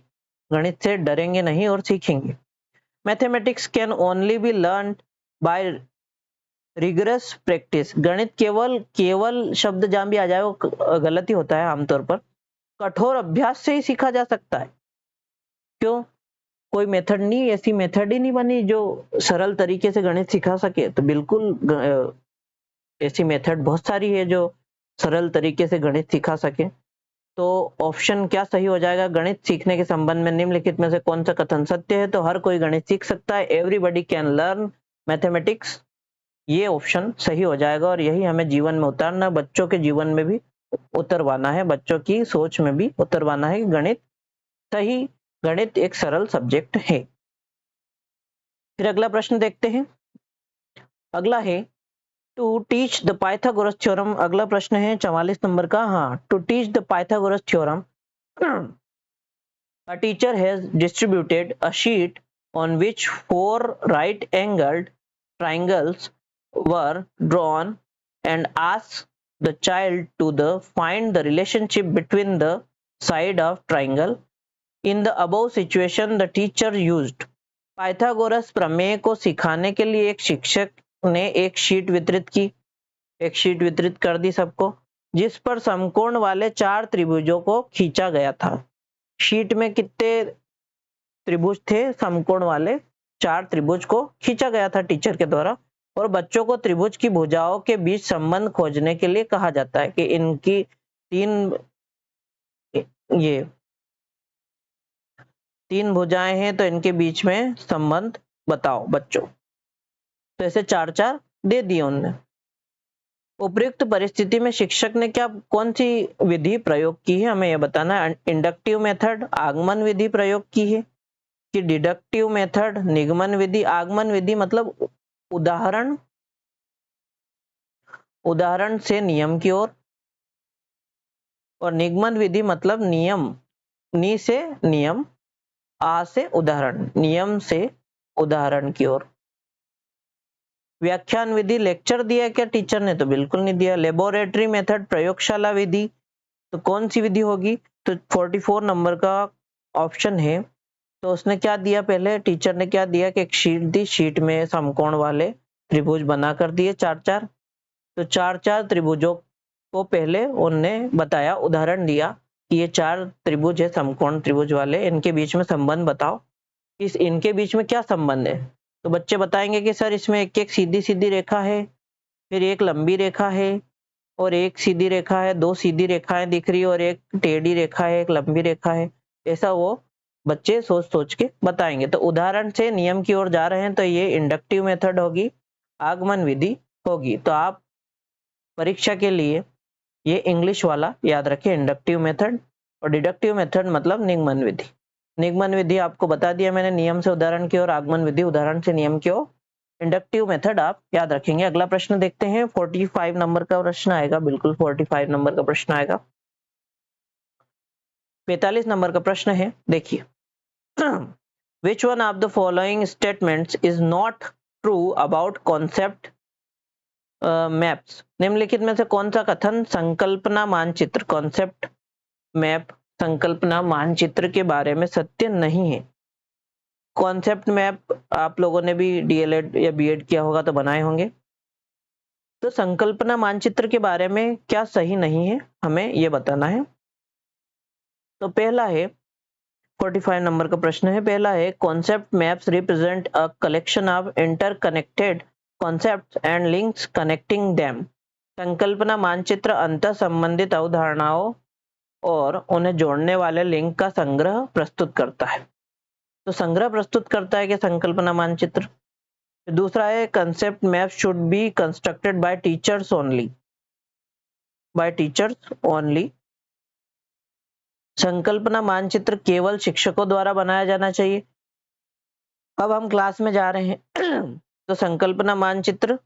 गणित से डरेंगे नहीं और सीखेंगे। Mathematics can only be learn by rigorous practice. गणित केवल शब्द जान भी आ जाए वो गलत ही होता है आमतौर पर। कठोर अभ्यास से ही सीखा जा सकता है। क्यों? कोई मेथड नहीं, ऐसी मेथड ही नहीं बनी जो सरल तरीके से गणित सिखा सके। तो बिल्कुल ऐसी मेथड बहुत सारी है जो सरल तरीके से गणित सिखा सके। तो ऑप्शन क्या सही हो जाएगा? गणित सीखने के संबंध में निम्नलिखित में से कौन सा कथन सत्य है? तो हर कोई गणित सीख सकता है, एवरीबॉडी कैन लर्न मैथमेटिक्स, ये ऑप्शन सही हो जाएगा। और यही हमें जीवन में उतारना, बच्चों के जीवन में भी उतरवाना है, बच्चों की सोच में भी उतरवाना है कि गणित एक सरल सब्जेक्ट है। फिर अगला प्रश्न देखते हैं। अगला है, to teach the Pythagoras theorem. अगला प्रश्न है 44 नंबर का। हाँ, to teach the Pythagoras theorem, a teacher has distributed a sheet on which 4 right angled triangles were drawn and asked the child to find the relationship between the side of triangle. In the above situation, the teacher used Pythagoras प्रमेय को सिखाने के लिए एक शिक्षक ने एक शीट वितरित की, एक शीट वितरित कर दी सबको, जिस पर समकोण वाले 4 त्रिभुजों को खींचा गया था। शीट में कितने त्रिभुज थे? समकोण वाले 4 त्रिभुज को खींचा गया था टीचर के द्वारा, और बच्चों को त्रिभुज की भुजाओं के बीच संबंध खोजने के लिए कहा जाता है कि इनकी तीन भुजाएं हैं तो इनके बीच में संबंध बताओ बच्चों। तो ऐसे 4-4 दे दिए उन्होंने। उपयुक्त परिस्थिति में शिक्षक ने कौन सी विधि प्रयोग की है, हमें यह बताना है। इंडक्टिव मेथड, आगमन विधि प्रयोग की है कि डिडक्टिव मेथड, निगमन विधि। आगमन विधि मतलब उदाहरण से नियम की ओर, और निगमन विधि मतलब नि से नियम, आ से उदाहरण, नियम से उदाहरण की ओर। व्याख्यान विधि, लेक्चर दिया क्या टीचर ने? तो बिल्कुल नहीं दिया। लेबोरेटरी मेथड, प्रयोगशाला विधि, तो कौन सी विधि होगी? तो 44 नंबर का ऑप्शन है। तो उसने क्या दिया? पहले टीचर ने क्या दिया कि एक शीट दी, शीट में समकोण वाले त्रिभुज बना कर दिए 4-4। तो 4-4 त्रिभुजों को पहले उनने बताया, उदाहरण दिया कि ये 4 त्रिभुज है समकोण त्रिभुज वाले, इनके बीच में संबंध बताओ। इनके बीच में क्या संबंध है? तो बच्चे बताएंगे कि सर इसमें एक सीधी सीधी रेखा है, फिर एक लंबी रेखा है, और एक सीधी रेखा है, 2 सीधी रेखाएं दिख रही है, और एक टेढ़ी रेखा है, एक लंबी रेखा है। ऐसा वो बच्चे सोच सोच के बताएंगे। तो उदाहरण से नियम की ओर जा रहे हैं तो ये इंडक्टिव मेथड होगी, आगमन विधि होगी। तो आप परीक्षा के लिए ये इंग्लिश वाला याद रखें, इंडक्टिव मेथड, और डिडक्टिव मेथड मतलब निगमन विधि। निगमन विधि आपको बता दिया मैंने, नियम से उदाहरण की ओर, आगमन विधि उदाहरण से नियम की ओर, इंडक्टिव मेथड आप याद रखेंगे। अगला प्रश्न देखते हैं, 45 नंबर का प्रश्न आएगा, बिल्कुल 45 नंबर का प्रश्न आएगा। 45 नंबर का प्रश्न है, देखिए। Which one of the following statements is not true about concept maps? निम्नलिखित में से कौन सा कथन संकल्पना मानचित्र, कॉन्सेप्ट मैप, संकल्पना मानचित्र के बारे में सत्य नहीं है? कॉन्सेप्ट मैप आप लोगों ने भी डीएलएड या बीएड किया होगा तो बनाए होंगे। तो संकल्पना मानचित्र के बारे में क्या सही नहीं है, हमें यह बताना है। तो पहला है, 45 नंबर का प्रश्न है, पहला है concept maps represent a collection of interconnected concepts and links connecting them. संकल्पना मानचित्र अंतर संबंधित अवधारणाओं और उन्हें जोड़ने वाले लिंक का संग्रह प्रस्तुत करता है। तो संग्रह प्रस्तुत करता है कि संकल्पना मानचित्र। दूसरा है concept map should be constructed by teachers only, bye teachers only. संकल्पना मानचित्र केवल शिक्षकों द्वारा बनाया जाना चाहिए। अब हम क्लास में जा रहे हैं तो संकल्पना मानचित्र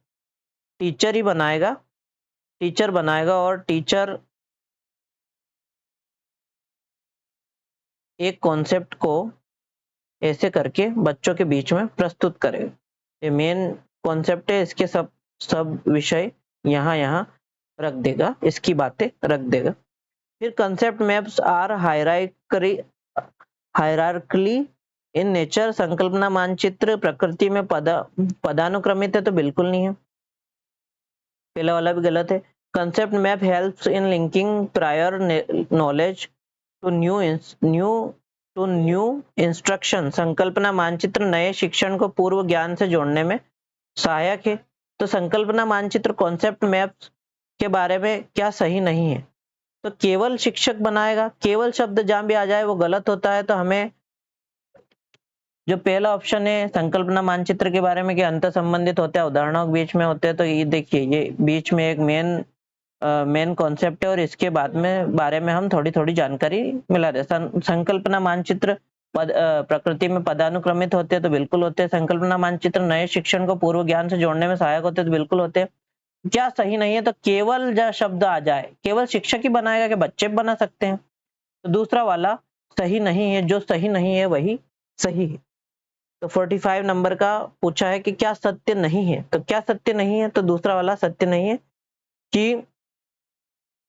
टीचर ही बनाएगा, टीचर बनाएगा, और टीचर एक कॉन्सेप्ट को ऐसे करके बच्चों के बीच में प्रस्तुत करेगा। ये मेन कॉन्सेप्ट है, इसके सब विषय यहाँ रख देगा, इसकी बातें रख देगा। फिर concept maps are hierarchically in nature. संकल्पना मानचित्र प्रकृति में पदानुक्रमित है? तो बिल्कुल नहीं है, पहला वाला भी गलत है। Concept map helps in linking prior knowledge to new instruction. संकल्पना मानचित्र नए शिक्षण को पूर्व ज्ञान से जोड़ने में सहायक है। तो संकल्पना मानचित्र कॉन्सेप्ट मैप्स के बारे में क्या सही नहीं है? तो केवल शिक्षक बनाएगा, केवल शब्द जहां भी आ जाए वो गलत होता है। तो हमें जो पहला ऑप्शन है संकल्पना मानचित्र के बारे में कि अंतर संबंधित होते हैं, उदाहरणों के बीच में होते हैं, तो ये देखिए ये बीच में एक मेन कॉन्सेप्ट है, और इसके बारे में हम थोड़ी थोड़ी जानकारी मिला दे। संकल्पना मानचित्र प्रकृति में पदानुक्रमित होते हैं? तो बिल्कुल होते हैं। संकल्पना मानचित्र नए शिक्षण को पूर्व ज्ञान से जोड़ने में सहायक होते हैं? तो बिल्कुल होते हैं। क्या सही नहीं है? तो केवल जब शब्द आ जाए, केवल शिक्षक ही बनाएगा कि बच्चे बना सकते हैं? तो दूसरा वाला सही नहीं है, जो सही नहीं है वही सही है। तो 45 नंबर का पूछा है कि क्या सत्य नहीं है, तो क्या सत्य नहीं है, तो दूसरा वाला सत्य नहीं है कि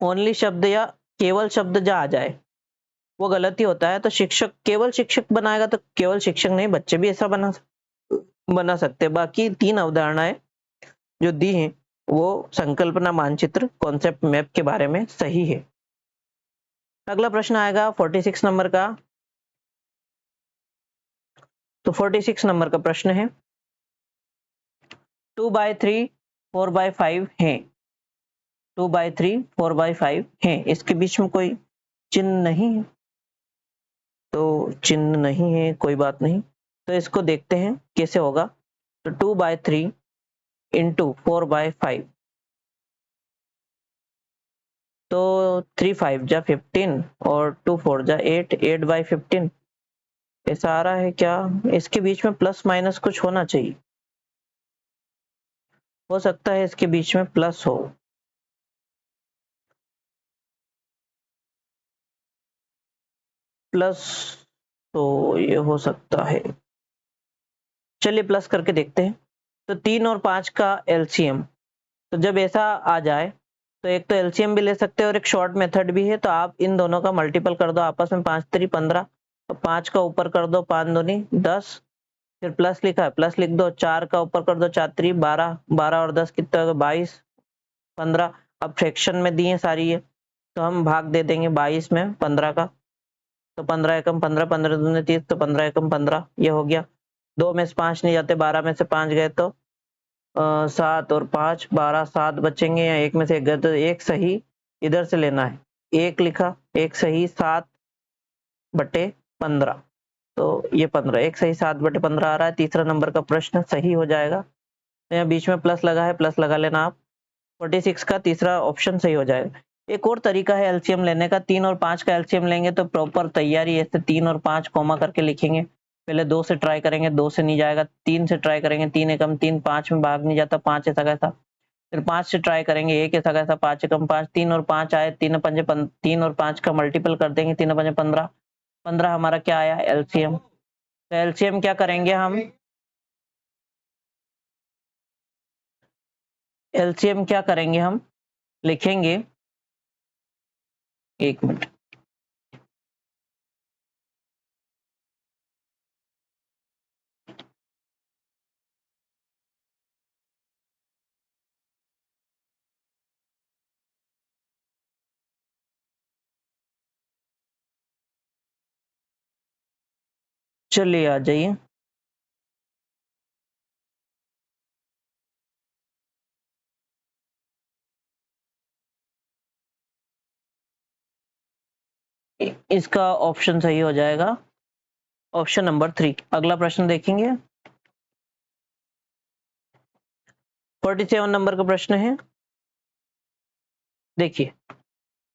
ओनली शब्द या केवल शब्द जो आ जाए वो गलत ही होता है। तो शिक्षक केवल शिक्षक बनाएगा तो केवल शिक्षक नहीं, बच्चे भी ऐसा बना सकते हैं। बाकी 3 अवधारणाएं जो दी हैं वो संकल्पना मानचित्र कॉन्सेप्ट मैप के बारे में सही है। अगला प्रश्न आएगा 46 नंबर का। तो 46 नंबर का प्रश्न है 2/3 4/5 है। 2/3 4/5 है, इसके बीच में कोई चिन्ह नहीं है, तो चिन्ह नहीं है कोई बात नहीं। तो इसको देखते हैं कैसे होगा। तो 2/3 इंटू 4/5, तो 3 5 जा 15 और 2 4 जा 8, 8/15 ऐसा आ रहा है क्या? इसके बीच में प्लस माइनस कुछ होना चाहिए, हो सकता है इसके बीच में प्लस हो। प्लस तो ये हो सकता है, चलिए प्लस करके देखते हैं। तो 3 और 5 का एलसीएम, तो जब ऐसा आ जाए तो एक तो एलसीएम भी ले सकते हैं और एक शॉर्ट मेथड भी है। तो आप इन दोनों का मल्टीपल कर दो आपस में, 5 3 15, तो 5 का ऊपर कर दो 5 दूनी 10, फिर प्लस लिखा है प्लस लिख दो, 4 का ऊपर कर दो 4 3 12, 12 और 10 कितना होगा 22 15। अब फ्रैक्शन में दिए सारी ये, तो हम भाग दे देंगे 22 में 15 का, तो 15 एकम 15, 15 दूनी 30, तो 15 एकम 15 ये हो गया। 2 में से 5 नहीं जाते, 12 में से 5 गए तो 7 और 5 12, 7 बचेंगे, या एक में से एक गए तो एक सही इधर से लेना है, एक लिखा एक सही 7/15, तो ये 15, एक सही 7/15 आ रहा है। तीसरा नंबर का प्रश्न सही हो जाएगा। तो यहाँ बीच में प्लस लगा है, प्लस लगा लेना आप, 46 का तीसरा ऑप्शन सही हो जाएगा। एक और तरीका है एलसीएम लेने का, 3 और 5 का एलसीएम लेंगे तो प्रॉपर तैयारी ऐसे 3 और 5 कॉमा करके लिखेंगे। पहले 2 से ट्राई करेंगे, 2 से नहीं जाएगा, 3 से ट्राई करेंगे, 3 एकम 3, 5 में भाग नहीं जाता, 5 ऐसा कैसा, फिर 5 से ट्राई करेंगे, 1 ऐसा कैसा, 5 एकम 5, 3 और 5 आए, 3 और 5 का मल्टीपल कर देंगे, 3 पंजे 15, 15 हमारा क्या आया एलसीएम। तो एलसीएम क्या करेंगे हम, एलसीएम क्या करेंगे हम लिखेंगे, 1 मिनट, चलिए आ जाइए। इसका ऑप्शन सही हो जाएगा ऑप्शन नंबर 3। अगला प्रश्न देखेंगे 47 नंबर का प्रश्न है, देखिए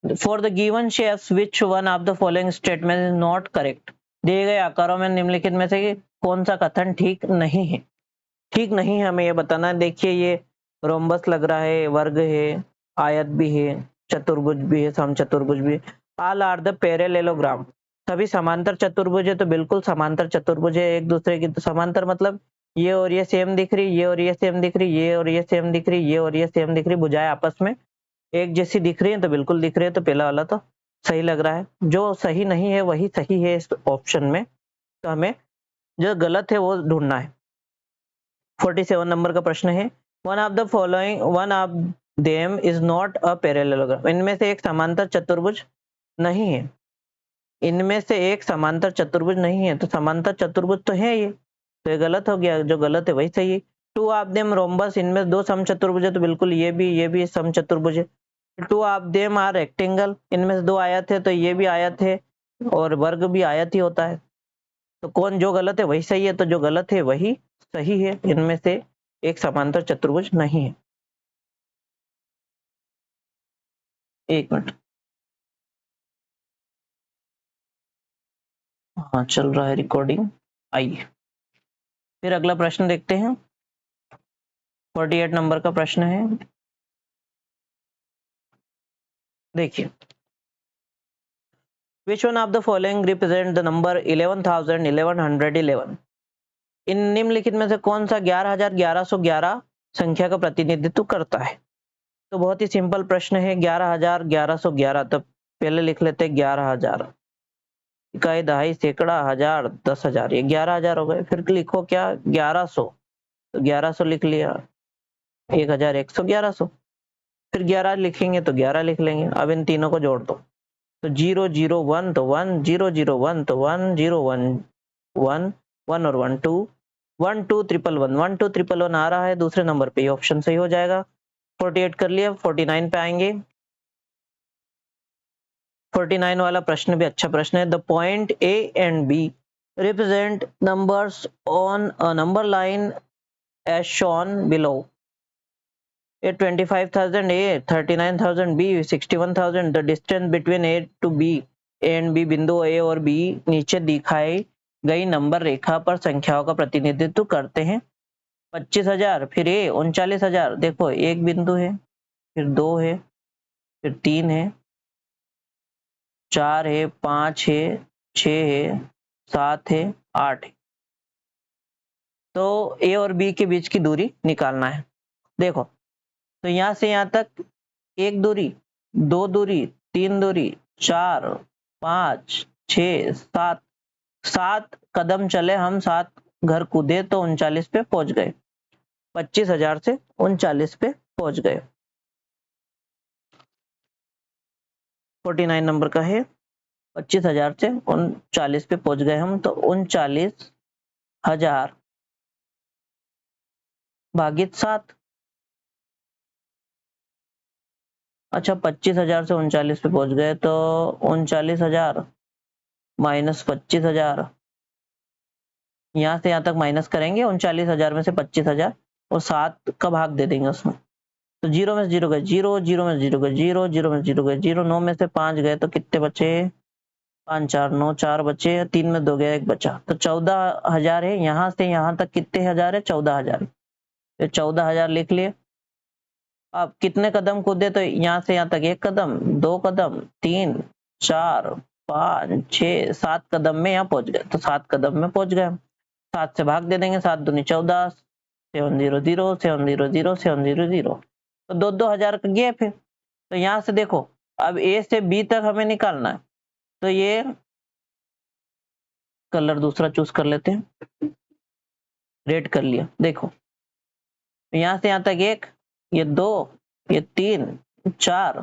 for the given shapes which one of the following statement is not correct. दिए गए आकारों में निम्नलिखित में से कौन सा कथन ठीक नहीं है, ठीक नहीं है हमें ये बताना है। देखिए ये रोम्बस लग रहा है, वर्ग है, आयत भी है, चतुर्भुज भी है, समचतुर्भुज भी है। ऑल आर द पैरेलेलोग्राम, सभी समांतर चतुर्भुज है, तो बिल्कुल समांतर चतुर्भुज है एक दूसरे की। तो समांतर मतलब ये और ये सेम दिख रही, ये और ये सेम दिख रही, ये और ये सेम दिख रही, ये और ये सेम दिख रही, भुजाएं आपस में एक जैसी दिख रही है, तो बिल्कुल दिख रही है, तो पहला वाला तो सही लग रहा है। जो सही नहीं है वही सही है इस ऑप्शन में, तो हमें जो गलत है वो ढूंढना है। 47 नंबर का प्रश्न है one of the following one of them is not a parallelogram, इनमें से एक समांतर चतुर्भुज नहीं है, इनमें से एक समांतर चतुर्भुज नहीं है। तो समांतर चतुर्भुज तो है ये, तो ये गलत हो गया, जो गलत है वही सही है। टू ऑफ देम रोम्बस, इनमें 2 समचतुर्भुज है, तो बिल्कुल ये भी समचतुर्भुज है। Two of them are rectangle, इनमें से 2 आयत है, तो ये भी आयत है और वर्ग भी आयत ही होता है। तो कौन, जो गलत है वही सही है, तो जो गलत है वही सही है, इनमें से एक समांतर चतुर्भुज नहीं है। 1 मिनट, हाँ चल रहा है रिकॉर्डिंग। आइए फिर अगला प्रश्न देखते हैं। 48 नंबर का प्रश्न है, देखिए विच one of the following represent the number 11,1111। इन निम्नलिखित में से कौन सा 11,1111 संख्या का प्रतिनिधित्व करता है? तो बहुत ही सिंपल प्रश्न है, 11,1111। तो पहले लिख लेते 11,000, इकाई, दहाई, सैकड़ा, हजार, 10,000, ये 11,000 हो गए। फिर लिखो क्या, 1100, तो 1100 लिख लिया, 1,100, 1100। फिर 11 लिखेंगे तो 11 लिख लेंगे। अब इन तीनों को जोड़ दो, तो 001 तो 1, 001 तो 1, 011 1 1 और 1 2, 1 2 ट्रिपल 1, 1 2 ट्रिपल 1 आ रहा है दूसरे नंबर पे, ये ऑप्शन सही हो जाएगा। 48 कर लिया, 49 पे आएंगे। 49 वाला प्रश्न भी अच्छा प्रश्न है। The point A and B represent numbers on a number line as shown below. A 25,000 A, 39,000 B, 61,000। The distance between A to B, A and B बिंदु A और B नीचे दिखाई गई नंबर रेखा पर संख्याओं का प्रतिनिधित्व करते हैं। 25,000, फिर A 39,000। देखो एक बिंदु है, फिर 2 है, फिर 3 है, 4 है, 5 है, 6 है, 7 है, 8 है। तो A और B के बीच की दूरी निकालना है। देखो, तो यहाँ से यहाँ तक एक दूरी, दो दूरी, तीन दूरी, 4 5 6 7, 7 कदम चले हम, 7 घर कूदे तो 39 पे पहुंच गए। 25,000 से 39 पे पहुंच गए। 49 नंबर का है, 25,000 से 39 पे पहुंच गए हम, तो 39,000 भागित 7। अच्छा, 25,000 से 39 पे पहुंच गए, तो 39,000 माइनस 25,000, यहाँ से यहाँ तक माइनस करेंगे। 39,000 में से 25,000 और 7 का भाग दे देंगे उसमें, तो 0 में से 0 गए 0, 0 में से 0 गए 0, 0 में से 0 गए 0, 9 में से 5 गए तो कितने बचे, 5 4 9, 4 बचे, 3 में 2 गया, 1 बचा, तो 14,000 है। यहाँ से यहाँ तक कितने हजार है, 14,000। तो 14,000 लिख लिए। अब कितने कदम कूदे, तो यहाँ से यहाँ तक 1 कदम, 2 कदम, 3 4 5 6 7 कदम में यहाँ पहुंच गए, तो 7 कदम में पहुंच गए। 7 से भाग दे देंगे, 7 दूनी 14, 700 700 700, तो 2,000 का गैप है। तो यहाँ से देखो, अब ए से बी तक हमें निकालना है, तो ये कलर दूसरा चूज कर लेते हैं, रेड कर लिया। देखो, यहाँ से यहाँ तक 1, ये 2, ये 3 4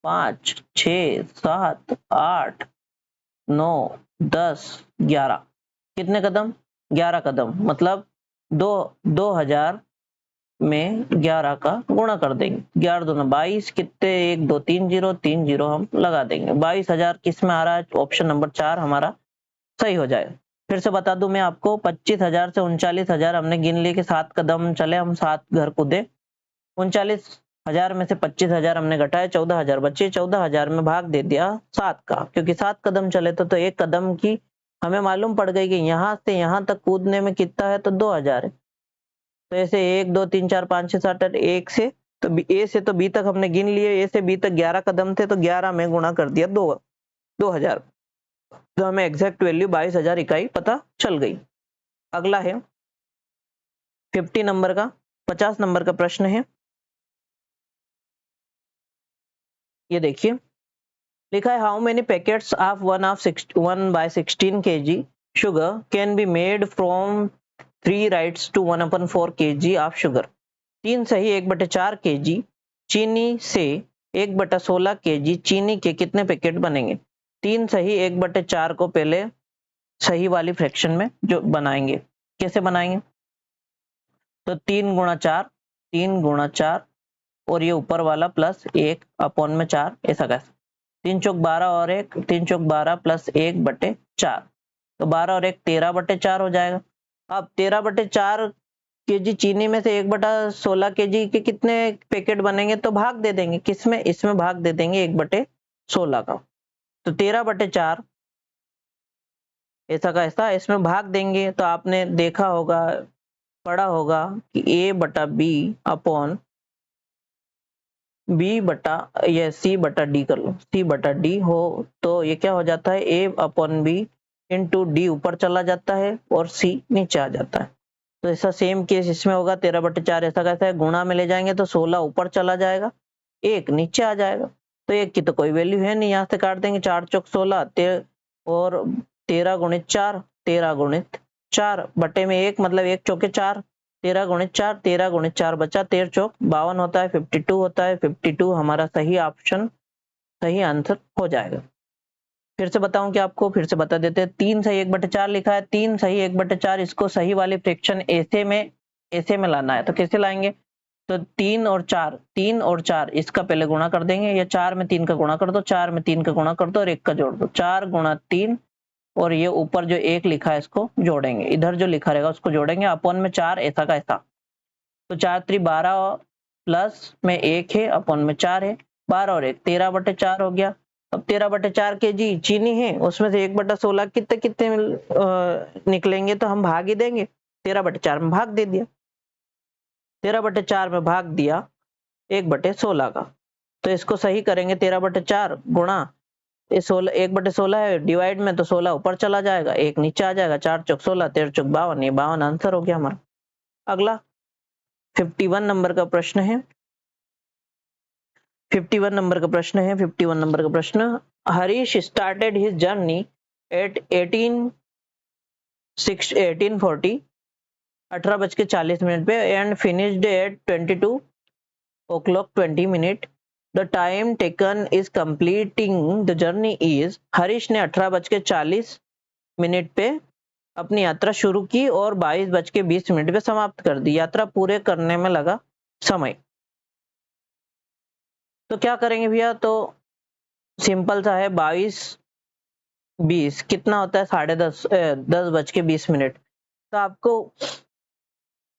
5 6 7 8 9 10 11, कितने कदम, 11 कदम, मतलब 2,000 में 11 का गुणा कर देंगे। 11 दूना 22, कितने, 1 2 3 0, 3 0 हम लगा देंगे। 22,000 किस में आ रहा है, ऑप्शन नंबर 4 हमारा सही हो जाएगा। फिर से बता दूं मैं आपको, 25,000 से 39,000 हमने गिन लिए कि 7 कदम चले हम, 7 घर कूदे। 39,000 में से 25,000 हमने घटाए, 14,000 बचे। 14,000 में भाग दे दिया 7 का, क्योंकि 7 कदम चले तो एक कदम की हमें मालूम पड़ गई कि यहाँ से यहाँ तक कूदने में कितना है, तो 2,000 है। तो ऐसे 1 2 3 4 5 6 7 8, 1 से तो ए से तो बी तक हमने गिन लिए। ए से बी तक 11 कदम थे, तो 11 में गुणा कर दिया 2,000, तो हमें एग्जैक्ट वैल्यू 22,000 इकाई पता चल गई। अगला है 50 नंबर का, 50 नंबर का प्रश्न है। ये देखिए, लिखा है, how many packets of 1/16 kg sugar can be made from 3 rights to 1/4 kg of sugar। 3 सही 1/4 kg चीनी से 1/16 kg चीनी के कितने पैकेट बनेंगे। 3 सही 1/4 को पहले सही वाली फ्रैक्शन में जो बनाएंगे, कैसे बनाएंगे, तो 3 गुणा 4, 3 गुणा 4 और ये ऊपर वाला प्लस 1 अपॉन में 4, ऐसा कैसे, 3 चौक 12 और 1, 3 चौक 12 प्लस 1/4, तो 12 और 1 13/4 हो जाएगा। अब 13/4 केजी चीनी में से 1/16 केजी के कितने पैकेट बनेंगे, तो भाग दे देंगे, किसमें, इसमें भाग दे देंगे 1/16 का, तो 13/4 ऐसा का ऐसा इसमें भाग देंगे। तो आपने देखा होगा, पढ़ा होगा कि A/B अपॉन बी बटा या सी बटा डी कर लो, सी बटा डी हो, तो ये क्या हो जाता है, A/B इंटू डी ऊपर चला जाता है और सी नीचे आ जाता है। तो ऐसा सेम केस इसमें होगा, 13/4 ऐसा कैसा है, गुणा में ले जाएंगे तो 16 ऊपर चला जाएगा, 1 नीचे आ जाएगा। तो 1 की तो कोई वैल्यू है नहीं, यहाँ से काट देंगे, 4 चौक 16 और 13 गुणित 4, 13 गुणित 4 बटे में 1 मतलब 1 चौके 4, 13 गुणित 4, 13 गुणित 4 बचा, 13 चौक 52 होता है, 52 होता है, 52 हमारा सही ऑप्शन, सही आंसर हो जाएगा। फिर से बताऊं कि आपको, फिर से बता देते हैं, 3 सही 1/4 लिखा है, 3 सही 1/4, इसको सही वाली फ्रैक्शन ऐसे में लाना है। तो कैसे लाएंगे, तो 3 और 4, 3 और 4 इसका पहले गुणा कर देंगे, या 4 में 3 का गुणा कर दो, 4 में 3 का गुणा कर दो और 1 का जोड़ दो, 4 गुणा 3 और ये ऊपर जो 1 लिखा है इसको जोड़ेंगे, इधर जो लिखा रहेगा उसको जोड़ेंगे, अपॉन में 4 ऐसा का ऐसा। तो 4 3 12 प्लस में 1 है, अपॉन में 4 है, 12 और 1 13/4 हो गया। अब 13/4 के जी चीनी है, उसमें से 1/16 कितने कितने निकलेंगे, तो हम भाग ही देंगे, 13/4 में भाग दे दिया, 13/4 में भाग दिया 1/16 का। तो इसको सही करेंगे, 13/4 गुणा ये 16, 1/16 है डिवाइड में, तो 16 ऊपर चला जाएगा, 1 नीचे आ जाएगा, 4 चौक 16, 13 चौक 52, ये 52 आंसर हो गया हमारा। अगला 51 नंबर का प्रश्न है, 51 नंबर का प्रश्न है, 51 नंबर का प्रश्न, Harish started his journey at 1840 18:40 पे and finished at 22:20। The time taken is completing the journey is, Harish ने 18:40 पे अपनी यात्रा शुरू की और 22:20 पे समाप्त कर दी। यात्रा पूरे करने में लगा समय। तो क्या करेंगे भैया, तो सिंपल सा है, 22:20 कितना होता है, 10:30 10:20। तो आपको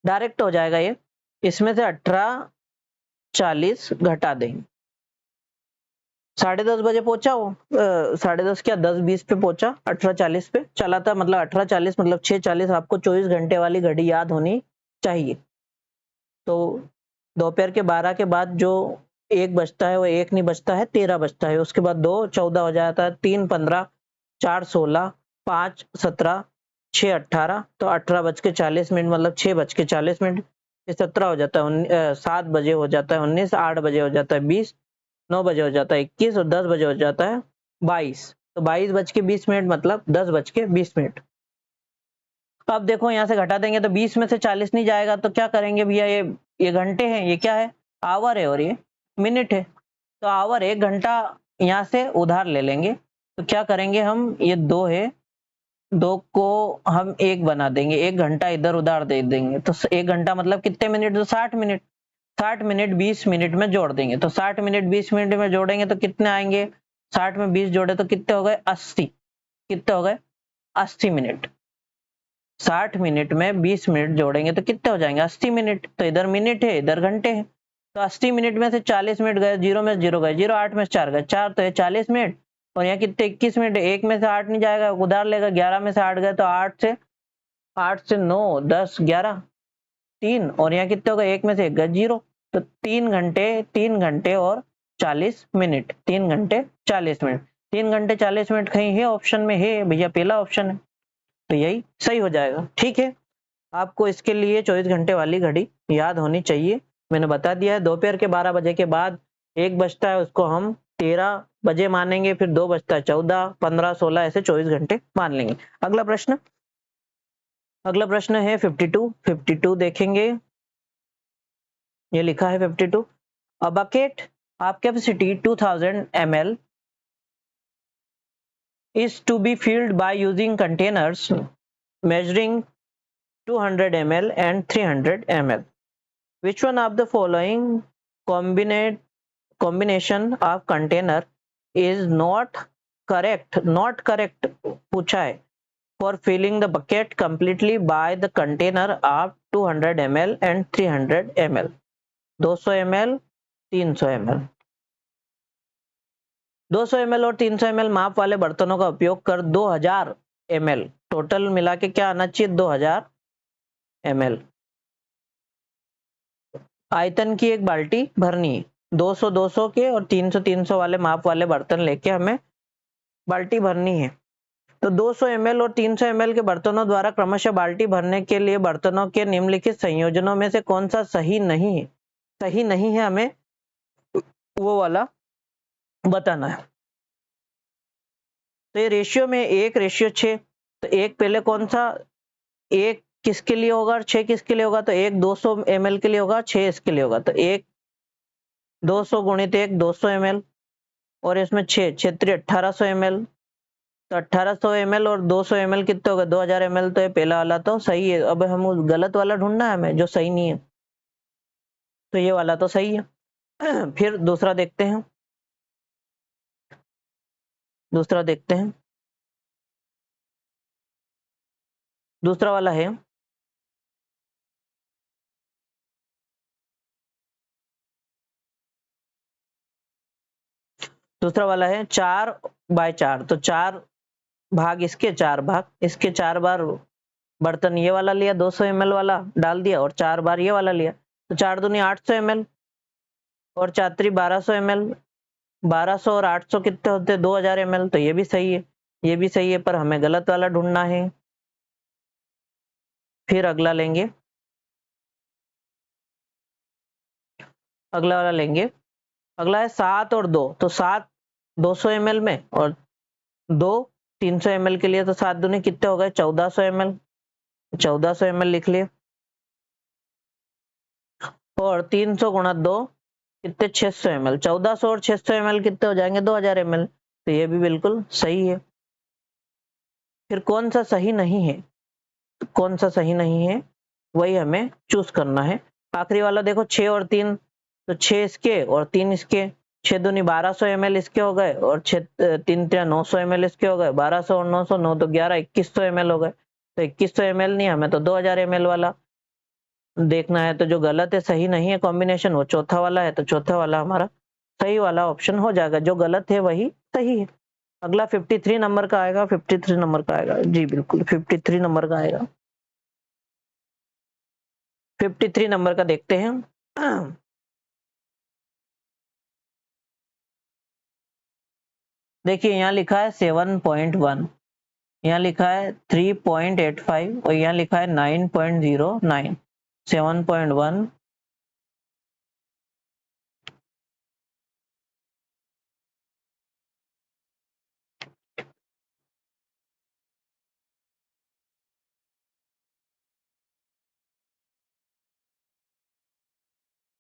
डायरेक्ट हो जाएगा ये, इसमें से 18:40 घटा देंगे, 10:30 बजे पहुंचा वो, 10:30 क्या 10:20 पे पहुंचा, 18:40 पे चला था, मतलब 18:40 मतलब 6:40, आपको 24 घंटे वाली घड़ी याद होनी चाहिए। तो दोपहर के 12 के बाद जो 1 बजता है वो 1 नहीं बजता है, 13 बजता है, उसके बाद 2 14 हो जाता है, 3 15, 4 16, 5 17, 6 18, तो 18:40 मतलब 6:40, ये 17 हो जाता है, 7 बजे हो जाता है 19, 8 बजे हो जाता है 20, 9 बजे हो जाता है 21 और 10 बजे हो जाता है 22। तो 22:20 मतलब 10:20। अब देखो यहाँ से घटा देंगे तो 20 में से 40 नहीं जाएगा, तो क्या करेंगे भैया, ये घंटे हैं, ये क्या है, आवर है और ये मिनट है। तो आवर 1 घंटा यहाँ से उधार ले लेंगे। तो क्या करेंगे हम, ये 2 है, 2 को हम 1 बना देंगे, 1 घंटा इधर उधार दे देंगे। तो 1 घंटा मतलब कितने मिनट, तो 60 मिनट, 60 मिनट 20 मिनट में जोड़ देंगे। तो 60 मिनट 20 मिनट में जोड़ेंगे तो कितने आएंगे, 60 में 20 जोड़े तो कितने हो गए, 80, कितने हो गए, 80 मिनट। 60 मिनट में 20 मिनट जोड़ेंगे तो कितने हो जाएंगे, 80 मिनट। तो इधर मिनट है, इधर घंटे हैं। तो 80 मिनट में से 40 मिनट गए, 0 में 0 गए, 0 8 में से 4 गए, 4 तो ये 40 मिनट, और यहाँ कितने 21 मिनट, 1 में से 8 नहीं जाएगा, उधार लेगा, 11 में से 8 गए, तो 8 से 9 10 11 3, और यहाँ कितने हो गए, 1 में से 1 गए, 0। तो 3 घंटे और 40 मिनट, 3 घंटे 40 मिनट, 3 घंटे 40 मिनट कहीं है ऑप्शन में, है भैया, पहला ऑप्शन है, तो यही सही हो जाएगा। ठीक है, आपको इसके लिए 24 घंटे वाली घड़ी याद होनी चाहिए, मैंने बता दिया है। दोपहर के 12 बजे के बाद 1 बजता है, उसको हम 13 बजे मानेंगे, फिर 2 बजता है 14 15 16, ऐसे 24 घंटे मान लेंगे। अगला प्रश्न, अगला प्रश्न है 52 देखेंगे, ये लिखा है 52, a bucket of capacity 2000 ml is to be filled by using containers measuring 200 ml and 300 ml. Which one of the following combination of container is not correct? Not correct पूछा है, for filling the bucket completely by the container of 200 ml and 300 ml. 200 ml 300 ml, 200 ml और 300 ml माप वाले बर्तनों का उपयोग कर 2000 ml, टोटल मिला के क्या आना चाहिए, 2000 ml आयतन की एक बाल्टी भरनी है। 200 200 के और 300 300 वाले माप वाले बर्तन लेके हमें बाल्टी भरनी है। तो 200 ml और 300 ml के बर्तनों द्वारा क्रमशः बाल्टी भरने के लिए बर्तनों के निम्नलिखित संयोजनों में से कौन सा सही नहीं है? सही नहीं है, हमें वो वाला बताना है। तो ये रेशियो में 1:6, तो एक पहले कौन सा, एक किसके लिए होगा और 6 किसके लिए होगा? तो एक 200 ml के लिए होगा, 6 इसके लिए होगा। तो एक 200 गुणित 1 200 ml और इसमें 6 क्षेत्रीय 1800 ml। तो 1800 ml और 200 ml कितने हो गए? 2000 ml। तो ये पहला वाला तो सही है। अब हम उस गलत वाला ढूंढना है हमें जो सही नहीं है, तो ये वाला तो सही है। फिर दूसरा देखते हैं, दूसरा देखते हैं। दूसरा वाला है, दूसरा वाला है 4/4। तो 4 भाग इसके, 4 भाग इसके, 4 बार बर्तन ये वाला लिया, 200 ml वाला डाल दिया और 4 बार ये वाला लिया। तो 4 दूनी 800 ml और 4 3 1200 ml। 1200 और 800 कितने होते हैं? 2000 ml। तो ये भी सही है, ये भी सही है, पर हमें गलत वाला ढूंढना है। फिर अगला लेंगे, अगला वाला लेंगे। अगला है 7 और 2। तो 7 200 ml में और 2 300 ml के लिए। तो 7 दूनी कितने हो गए? 1400 ml। 1400 ml लिख लिए और 300 गुणा 2 कितने? 600 ml। 1400 और 600 ml कितने हो जाएंगे? 2000 ml। तो ये भी बिल्कुल सही है। फिर कौन सा सही नहीं है? कौन सा सही नहीं है वही हमें चूज करना है। आखिरी वाला देखो 6 और 3। तो 6 इसके और 3 इसके। 6 दूनी 1200 ml इसके हो गए और 6 3 3 900 ml इसके हो गए। 1200 और 900 9 तो 11 2100 ml हो गए। तो 2100 ml नहीं, हमें तो 2000 ml वाला देखना है। तो जो गलत है, सही नहीं है कॉम्बिनेशन, वो चौथा वाला है। तो चौथा वाला हमारा सही वाला ऑप्शन हो जाएगा। जो गलत है वही सही है। अगला 53 नंबर का आएगा, 53 नंबर का आएगा जी, बिल्कुल 53 नंबर का आएगा। 53 नंबर का देखते हैं। देखिए यहाँ लिखा है 7.1, यहाँ लिखा है 3.85 और यहाँ लिखा है 9.09। 7.1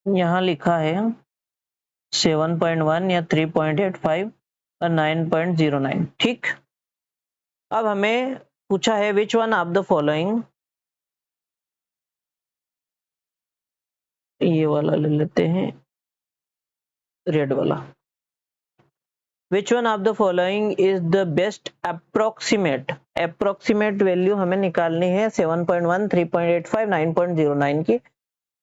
यहाँ लिखा है 7.1 या 3.85 और 9.09। ठीक, अब हमें पूछा है which one of the following, ये वाला ले लेते हैं, रेड वाला। विच one of the following is the best approximate, approximate value हमें निकालनी है 7.1 3.85 9.09 की।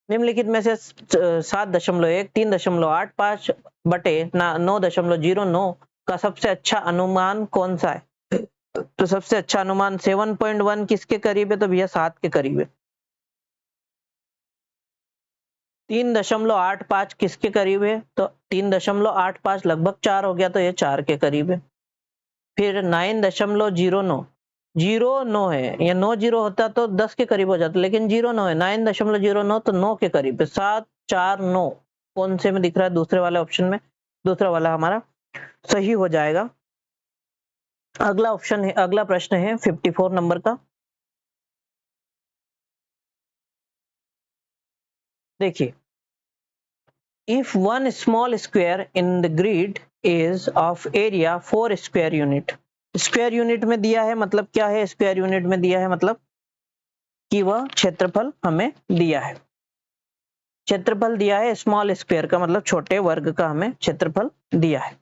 निम्नलिखित में से 7.1 3.85 बटे 9.09 का सबसे अच्छा अनुमान कौन सा है? तो सबसे अच्छा अनुमान 7.1 किसके करीब है? तो भैया 7 के करीब है। 3.85 किसके करीब है? तो 3.85 लगभग 4 हो गया, तो ये 4 के करीब है। फिर 9.09 09 है, ये 9 0 होता तो 10 के करीब हो जाता, लेकिन 09 है, 9.09 तो 9 के करीब है। 7 4 9 कौन से में दिख रहा है? दूसरे वाले ऑप्शन में। दूसरा वाला हमारा सही हो जाएगा। अगला ऑप्शन है, अगला प्रश्न है 54 नंबर का। देखिए, if one small square in the grid is of area 4 square unit, square unit में दिया है, मतलब क्या है? स्क्वायर यूनिट में दिया है मतलब कि वह क्षेत्रफल हमें दिया है। क्षेत्रफल दिया है स्मॉल स्क्वायर का मतलब छोटे वर्ग का हमें क्षेत्रफल दिया है।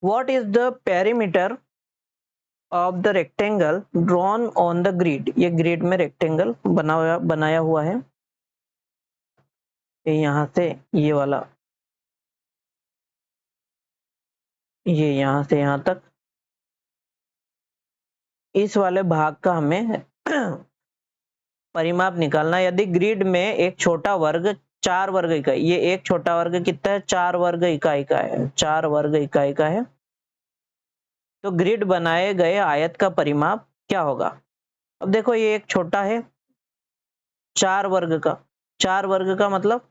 What is the perimeter of the rectangle drawn on the grid, ये ग्रिड में रेक्टेंगल बनाया हुआ है। यहां से ये वाला, ये यहां से यहां तक, इस वाले भाग का हमें परिमाप निकालना। यदि ग्रिड में एक छोटा वर्ग 4 वर्ग इकाई, ये एक छोटा वर्ग कितना है? 4 वर्ग इकाई का है, 4 वर्ग इकाई का है। तो ग्रिड बनाए गए आयत का परिमाप क्या होगा? अब देखो ये एक छोटा है 4 वर्ग का, 4 वर्ग का मतलब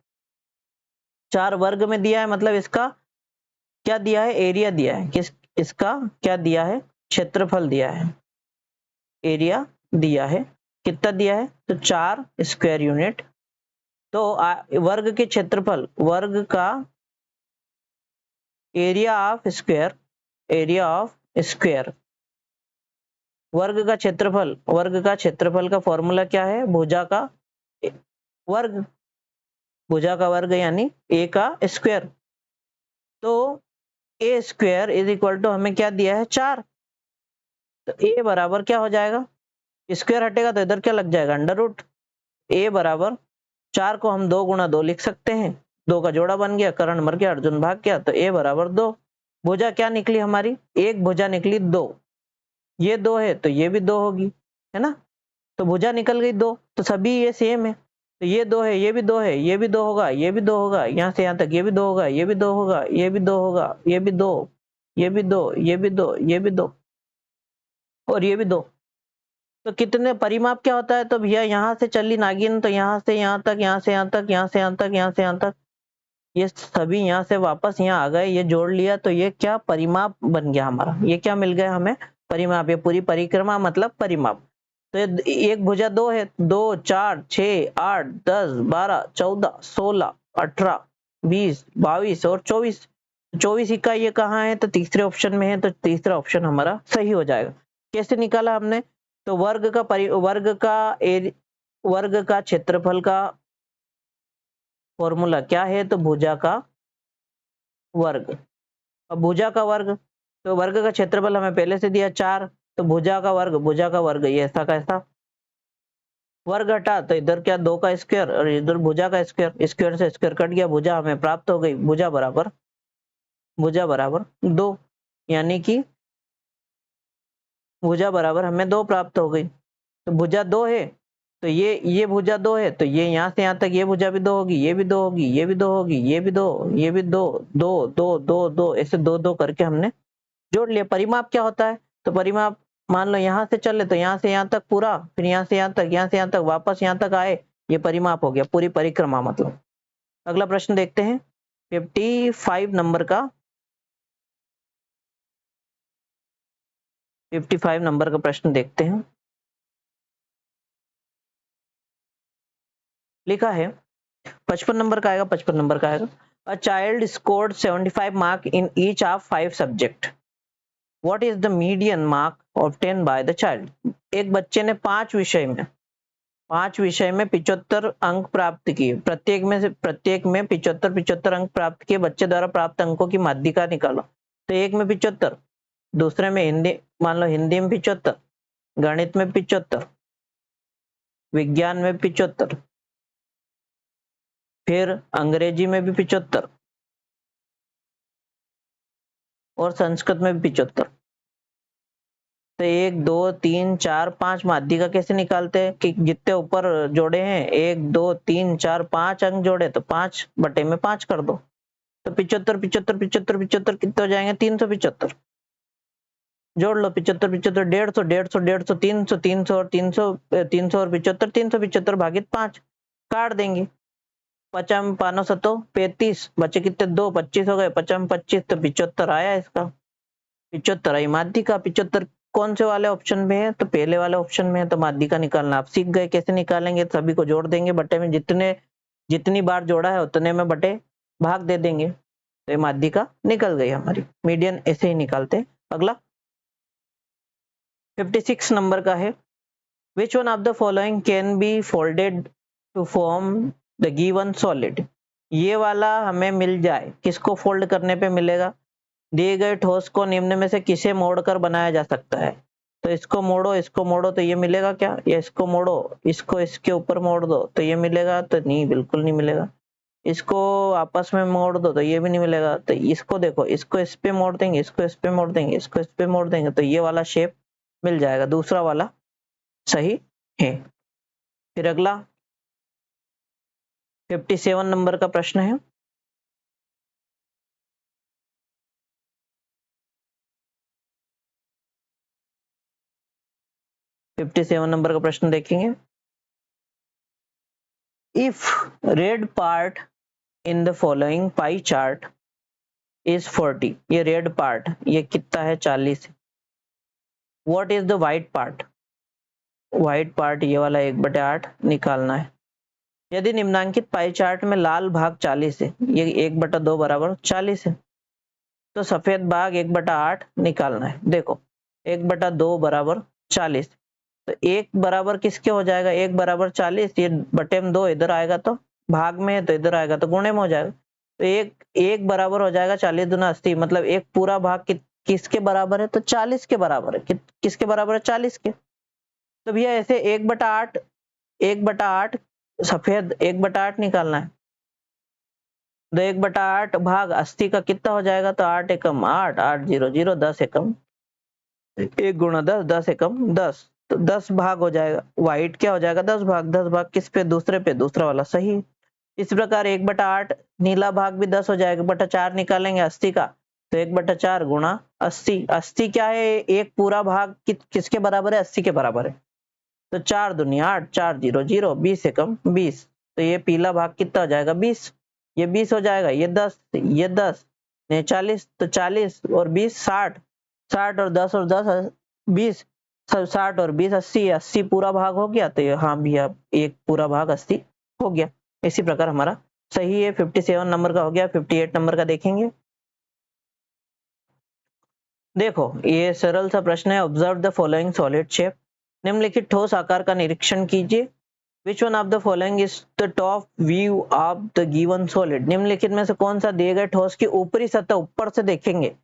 4 वर्ग में दिया है, मतलब इसका क्या दिया है? एरिया दिया है। किस इसका क्या दिया है? क्षेत्रफल दिया है, एरिया दिया है। कितना दिया है? तो 4 स्क्वायर यूनिट। तो वर्ग के क्षेत्रफल, वर्ग का area of square, area of square, वर्ग का क्षेत्रफल, वर्ग का क्षेत्रफल का फॉर्मूला क्या है? भुजा का वर्ग, भुजा का वर्ग यानी ए का स्क्वायर। तो ए स्क्वायर इज इक्वल टू हमें क्या दिया है? 4। तो ए बराबर क्या हो जाएगा? स्क्वायर हटेगा तो इधर क्या लग जाएगा? Under root. ए बराबर 4 को हम 2 गुणा 2 लिख सकते हैं, 2 का जोड़ा बन गया, कर्ण मर गया, अर्जुन भाग गया। तो ए बराबर 2। भुजा क्या निकली हमारी? एक भुजा निकली 2, ये 2 है तो ये भी 2 होगी, है ना? तो भुजा निकल गई 2, तो सभी ये सेम है। तो ये 2 है, ये भी 2 है, ये भी 2 होगा, ये भी 2 होगा, यहाँ से यहाँ तक ये भी 2 होगा, ये भी 2 होगा, ये भी 2 होगा, ये भी 2, ये भी 2, ये भी 2, ये भी 2 और ये भी 2। तो कितने परिमाप क्या होता है? तो भैया यहाँ से चली नागिन तो यहाँ से यहाँ तक, यहाँ से यहाँ तक, यहाँ से यहाँ तक, यहाँ से यहाँ तक, ये सभी यहाँ से वापस यहाँ आ गए, ये जोड़ लिया तो ये क्या? परिमाप बन गया हमारा। ये क्या मिल गया हमें? परिमाप। ये पूरी परिक्रमा मतलब परिमाप। तो एक भुजा 2 है, 2 4 6 8 10 12 14 16 18 20 22 और 24, 24 इकाई ये कहाँ है? तो तीसरे ऑप्शन में है। तो तीसरा ऑप्शन हमारा सही हो जाएगा। कैसे निकाला हमने? तो वर्ग का क्षेत्रफल का फॉर्मूला क्या है? तो भुजा का वर्ग। अब भुजा का वर्ग, तो वर्ग का क्षेत्रफल हमें पहले से दिया 4, तो भुजा का वर्ग, भुजा का वर्ग ये ऐसा का ऐसा, वर्ग हटा तो इधर क्या? 2 का स्क्वायर और इधर भुजा का स्क्वायर, स्क्वायर से स्क्वायर कट गया, भुजा हमें प्राप्त हो गई। भुजा बराबर 2, यानी कि भुजा बराबर हमें 2 प्राप्त हो गई। तो भुजा 2 है तो ये भुजा 2 है तो ये यहाँ से यहाँ तक ये भुजा भी 2 होगी, ये भी 2 होगी, ये भी 2 होगी, ये भी 2, ये भी 2, 2 2 2 2 ऐसे 2 2 करके हमने जोड़ लिया। परिमाप क्या होता है? तो परिमाप मान लो यहाँ से चले तो यहाँ से यहाँ तक पूरा, फिर यहाँ से यहाँ तक, यहाँ से यहाँ तक, वापस यहाँ तक आए, ये परिमाप हो गया, पूरी परिक्रमा मतलब। अगला प्रश्न देखते हैं 55 नंबर का, 55 नंबर का प्रश्न देखते हैं। लिखा है 55 नंबर का आएगा, 55 नंबर का आएगा। A child scored 75 mark in each of 5 subject, what is the median mark obtain by the child. एक बच्चे ने 5 विषय में 75 अंक प्राप्त किए, प्रत्येक में 75 अंक प्राप्त किए। बच्चे द्वारा प्राप्त अंकों की माध्यिका निकालो। तो एक में 75, दूसरे में हिंदी, मान लो हिंदी में 75, गणित में 75, विज्ञान में 75, फिर अंग्रेजी में भी 75 और संस्कृत में भी 75। तो 1 2 3 4 5 माध्यिका कैसे निकालते हैं? कि जितने ऊपर जोड़े हैं 1 2 3 4 5 अंक जोड़े तो 5 बटे में 5 कर दो। तो 75 75 75 75 कितने हो जाएंगे? 375। जोड़ लो 75 75 150 150 150 300 300 और 300 300 और 75 375 भागित 5 काट देंगे। 50 5 सतो 35 बचे कितने? 2 25 हो गए, 50 25 तो 75 आया इसका। 75 आई माध्यिका। 75 कौन से वाले ऑप्शन में है? तो पहले वाले ऑप्शन में है। तो माध्यिका निकालना आप सीख गए। कैसे निकालेंगे? सभी को जोड़ देंगे बटे में, जितनी बार जोड़ा है उतने में बटे भाग दे देंगे, तो ये माध्यिका निकल गई हमारी। मीडियन ऐसे ही निकालते हैं। अगला 56 नंबर का है, which one of the following can be folded to form the given solid. ये वाला हमें मिल जाए, किसको फोल्ड करने पे मिलेगा? दिए गए ठोस को निम्न में से किसे मोड़कर बनाया जा सकता है? तो इसको मोड़ो तो ये मिलेगा क्या? या इसको मोड़ो, इसको इसके ऊपर मोड़ दो तो ये मिलेगा? तो नहीं, बिल्कुल नहीं मिलेगा। इसको आपस में मोड़ दो तो ये भी नहीं मिलेगा। तो इसको देखो, इसको इस पे मोड़ देंगे, इसको इस पे मोड़ देंगे, इसको इस पे मोड़ देंगे तो ये वाला शेप मिल जाएगा। दूसरा वाला सही है। फिर अगला 57 नंबर का प्रश्न है, 57 नंबर का प्रश्न देखेंगे। If red part in the following pie chart is 40, ये रेड पार्ट ये कितना है 40। What is the white part, white part ये वाला 1/8 निकालना है। यदि निम्नांकित पाई चार्ट में लाल भाग 40 है, ये 1/2 बराबर 40 है, तो सफेद भाग 1/8 निकालना है। देखो 1/2 बराबर 40, तो 1 बराबर किसके हो जाएगा, 1 बराबर 40, ये बटे में 2 इधर आएगा तो भाग में है तो इधर आएगा तो गुणे में हो जाएगा। तो एक बराबर हो जाएगा 40 दूना 80, मतलब एक पूरा भाग किसके बराबर है, तो 40 के बराबर है। किसके बराबर है, 40 के। तो भैया ऐसे 1/8, 1/8 सफेद 1/8 निकालना है। तो 1/8 भाग 80 का कितना हो जाएगा, तो 8 एकम 8, 8 0 0, 10 एकम 1 गुणा 10, 10 एकम 10, तो 10 भाग हो जाएगा। व्हाइट क्या हो जाएगा, 10 भाग। 10 भाग किस पे, दूसरे पे, दूसरा वाला सही। इस प्रकार 1/8 नीला भाग भी 10 हो जाएगा, 1/4 निकालेंगे 80 का, तो 1/4 गुणा 80। 80 क्या है, एक पूरा भाग किसके बराबर है, 80 के बराबर है। तो 4 दूनी 8, 4 0 0, 20 एकम 20, तो ये पीला भाग कितना हो जाएगा, 20। ये 20 हो जाएगा, ये 10, ये 10, ये 40, तो 40 और 20 60, 60 और 10 और 10 20, 60 और 20 80, 80 पूरा भाग हो गया। तो हाँ भैया एक पूरा भाग 80 हो गया। इसी प्रकार हमारा सही है। 57 नंबर का हो गया। 58 नंबर का देखेंगे। देखो ये सरल सा प्रश्न है। Observe the following solid shape, निम्नलिखित ठोस आकार का निरीक्षण कीजिए। विच one of the following is the top view of the given solid, निम्नलिखित में से कौन सा दिए गए ठोस की ऊपरी सतह, ऊपर से देखेंगे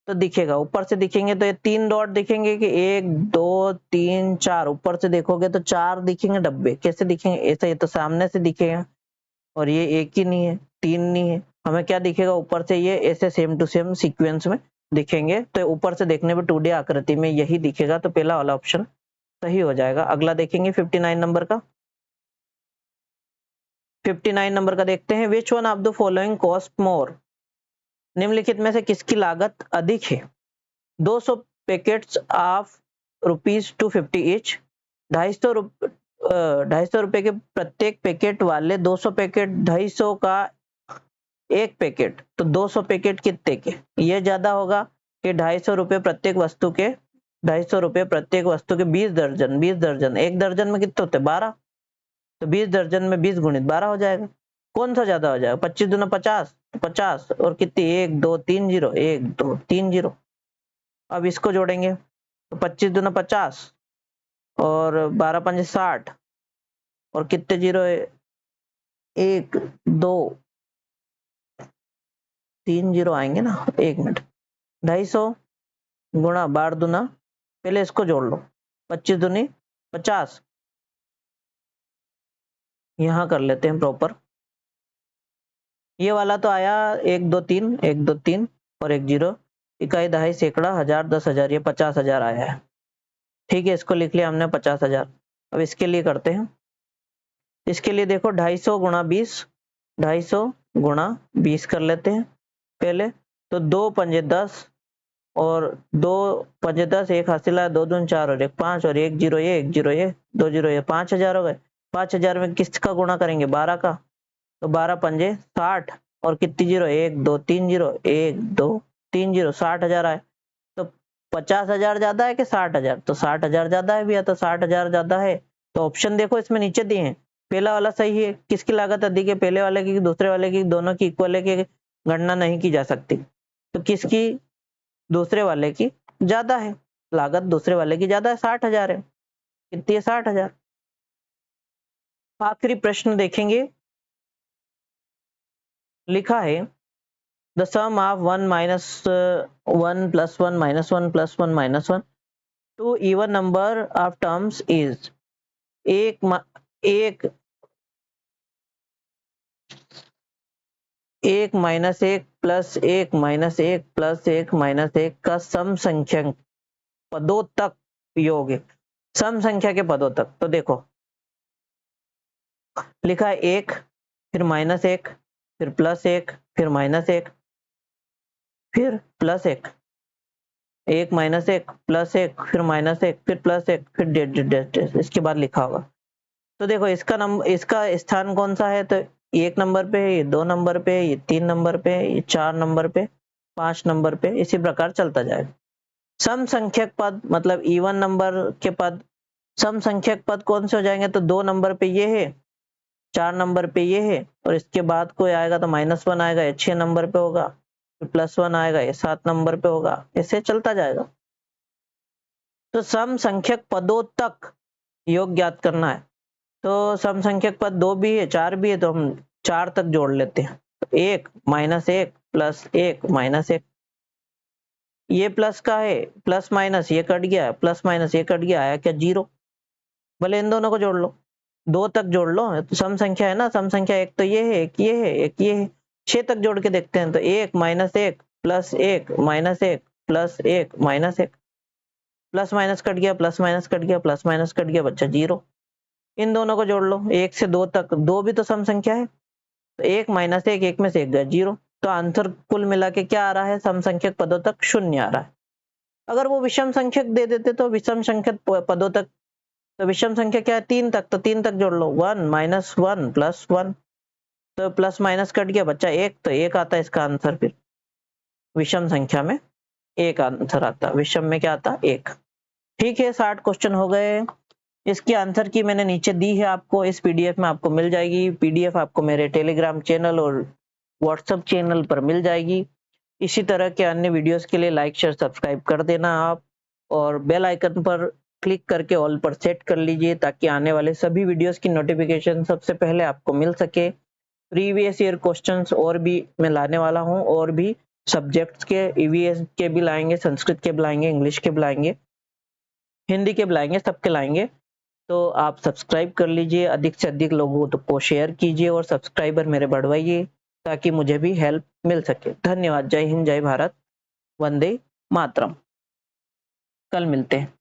तो दिखेगा, ऊपर से दिखेंगे तो ये 3 डॉट दिखेंगे कि 1 2 3 4, ऊपर से देखोगे तो 4 दिखेंगे डब्बे। कैसे दिखेंगे, ऐसे, ये तो सामने से दिखेगा, और ये एक ही नहीं है, 3 नहीं है, हमें क्या दिखेगा ऊपर से, ये ऐसे सेम टू सेम सीक्वेंस में दिखेंगे। तो ऊपर से देखने पे 2D आकृति में यही दिखेगा, तो पहला वाला ऑप्शन सही हो जाएगा। अगला देखेंगे 59 नंबर का। 59 नंबर का देखते हैं। विच one of the following cost more, निम्नलिखित में से किसकी लागत अधिक है। 200 पैकेट्स ऑफ ₹250 ईच, 250 रुपए के प्रत्येक पैकेट वाले 200 पैकेट, 250 का एक पैकेट, तो 200 पैकेट कितने के, ये ज्यादा होगा कि 250 रुपए प्रत्येक वस्तु के, 250 रुपए प्रत्येक वस्तु के 20 दर्जन, 20 दर्जन, एक दर्जन में कितने होते, 12, तो 20 दर्जन में 20 गुणित 12 हो जाएगा। कौन सा ज्यादा हो जाएगा, 25 दूना 50, 50 और कितनी, 1 2 3 0, 1 2 3 0। अब इसको जोड़ेंगे तो 25 दूना 50 और 12 पंजे 60, और कितने जीरो है, 1 2 3 जीरो आएंगे ना, 1 मिनट। 250 गुणा 12 दूना, पहले इसको जोड़ लो, 25 दूनी 50, यहां कर लेते हैं प्रॉपर। ये वाला तो आया 1 2 3, 1 2 3 और 1 0, इकाई दहाई सैकड़ा हजार 10,000, ये 50,000 आया है। ठीक है, इसको लिख लिया हमने 50,000। अब इसके लिए करते हैं। इसके लिए देखो 250 गुणा 20, 250 गुणा 20 कर लेते हैं पहले। तो 2 पंजे 10 और 2 पंजे 10, एक हासिल है, 2 दून 4 और 1 5, और 1 0 ये, 1 0 ये, 2 0 ये, 5,000 हो गए। 5,000 में किसका गुणा करेंगे, 12 का, तो 12 पंजे 60, और कितनी जीरो, 1 2 3 जीरो, 1 2 3 जीरो, 60,000 आए। तो 50,000 ज्यादा है कि 60,000, तो 60,000 ज्यादा है भैया, तो 60,000 ज्यादा है। तो ऑप्शन देखो इसमें नीचे दिए हैं, पहला वाला सही है। किसकी लागत अधिक है, पहले वाले की, दूसरे वाले की, दोनों की इक्वल है कि गणना नहीं की जा सकती, तो किसकी, दूसरे वाले की ज्यादा है, लागत दूसरे वाले की ज्यादा है, 60,000 है। कितनी है, 60,000। आखिरी प्रश्न देखेंगे। लिखा है the some of 1 minus 1 plus 1 minus 1 plus 1 minus 1 to even number of terms is, एक एक minus 1 plus 1 minus 1 plus 1 minus 1 का सम संख्यक पदों तक योग है। सम संख्या के पदों तक, तो देखो लिखा है 1, फिर माइनस 1, फिर प्लस 1, फिर माइनस 1, फिर प्लस 1, 1 माइनस 1 प्लस 1 फिर माइनस 1 फिर प्लस 1 फिर डेट इसके बाद लिखा होगा। तो देखो इसका स्थान कौन सा है, तो 1 नंबर पे है, ये 2 नंबर पे है, ये 3 नंबर पे है, ये 4 नंबर पे, 5 नंबर पे, इसी प्रकार चलता जाएगा। सम संख्यक पद मतलब इवन नंबर के पद, सम संख्यक पद कौन से हो जाएंगे, तो 2 नंबर पे ये है, 4 नंबर पे ये है, और इसके बाद कोई आएगा तो -1 आएगा, ये 6 नंबर पे होगा, फिर +1 आएगा, ये 7 नंबर पे होगा, ऐसे चलता जाएगा। तो सम संख्यक पदों तक योग ज्ञात करना है। तो सम संख्यक पद 2 भी है, 4 भी है, तो हम 4 तक जोड़ लेते हैं। 1 -1 +1 -1, ये प्लस का है, प्लस माइनस ये कट गया, प्लस माइनस ये कट गया, आया क्या 0। भले इन दोनों को जोड़ लो, 2 तक जोड़ लो, तो सम संख्या है ना, सम संख्या एक तो ये है, एक ये है, एक ये है, 6 तक जोड़ के देखते हैं। तो 1 -1 +1 -1 +1 -1, प्लस माइनस कट गया, प्लस माइनस कट गया, प्लस माइनस कट गया, बच्चा 0। इन दोनों को जोड़ लो, 1 से 2 तक, 2 भी तो सम संख्या है, तो 1 -1, 1 में से 1 गया 0। तो आंसर कुल मिला के क्या आ रहा है, सम संख्यक पदों तक 0 आ रहा है। अगर वो विषम संख्यक दे देते तो विषम संख्यक पदों तक, तो विषम संख्या क्या है 3 तक, तो 3 तक जोड़ लो, 1 -1 +1, तो प्लस माइनस कट गया बच्चा 1, तो 1 आता है इसका आंसर। फिर विषम संख्या में 1 आंसर आता, विषम में क्या आता 1। ठीक है, 60 क्वेश्चन हो गए। इसकी आंसर की मैंने नीचे दी है आपको, इस पीडीएफ में आपको मिल जाएगी। पीडीएफ आपको मेरे टेलीग्राम चैनल और व्हाट्सएप चैनल पर मिल जाएगी। इसी तरह के अन्य वीडियोस के लिए लाइक शेयर सब्सक्राइब कर देना आप, और बेल आइकन पर क्लिक करके ऑल पर सेट कर लीजिए, ताकि आने वाले सभी वीडियोस की नोटिफिकेशन सबसे पहले आपको मिल सके। प्रीवियस ईयर क्वेश्चंस और भी मैं लाने वाला हूं, और भी सब्जेक्ट्स के, ईवीएस के भी लाएंगे, संस्कृत के भी लाएंगे, इंग्लिश के भी लाएंगे, हिंदी के भी लाएंगे, सबके लाएंगे। तो आप सब्सक्राइब कर लीजिए, अधिक से अधिक लोगों को शेयर कीजिए, और सब्सक्राइबर मेरे बढ़वाइए, ताकि मुझे भी हेल्प मिल सके। धन्यवाद। जय हिंद, जय भारत, वंदे मातरम। कल मिलते हैं।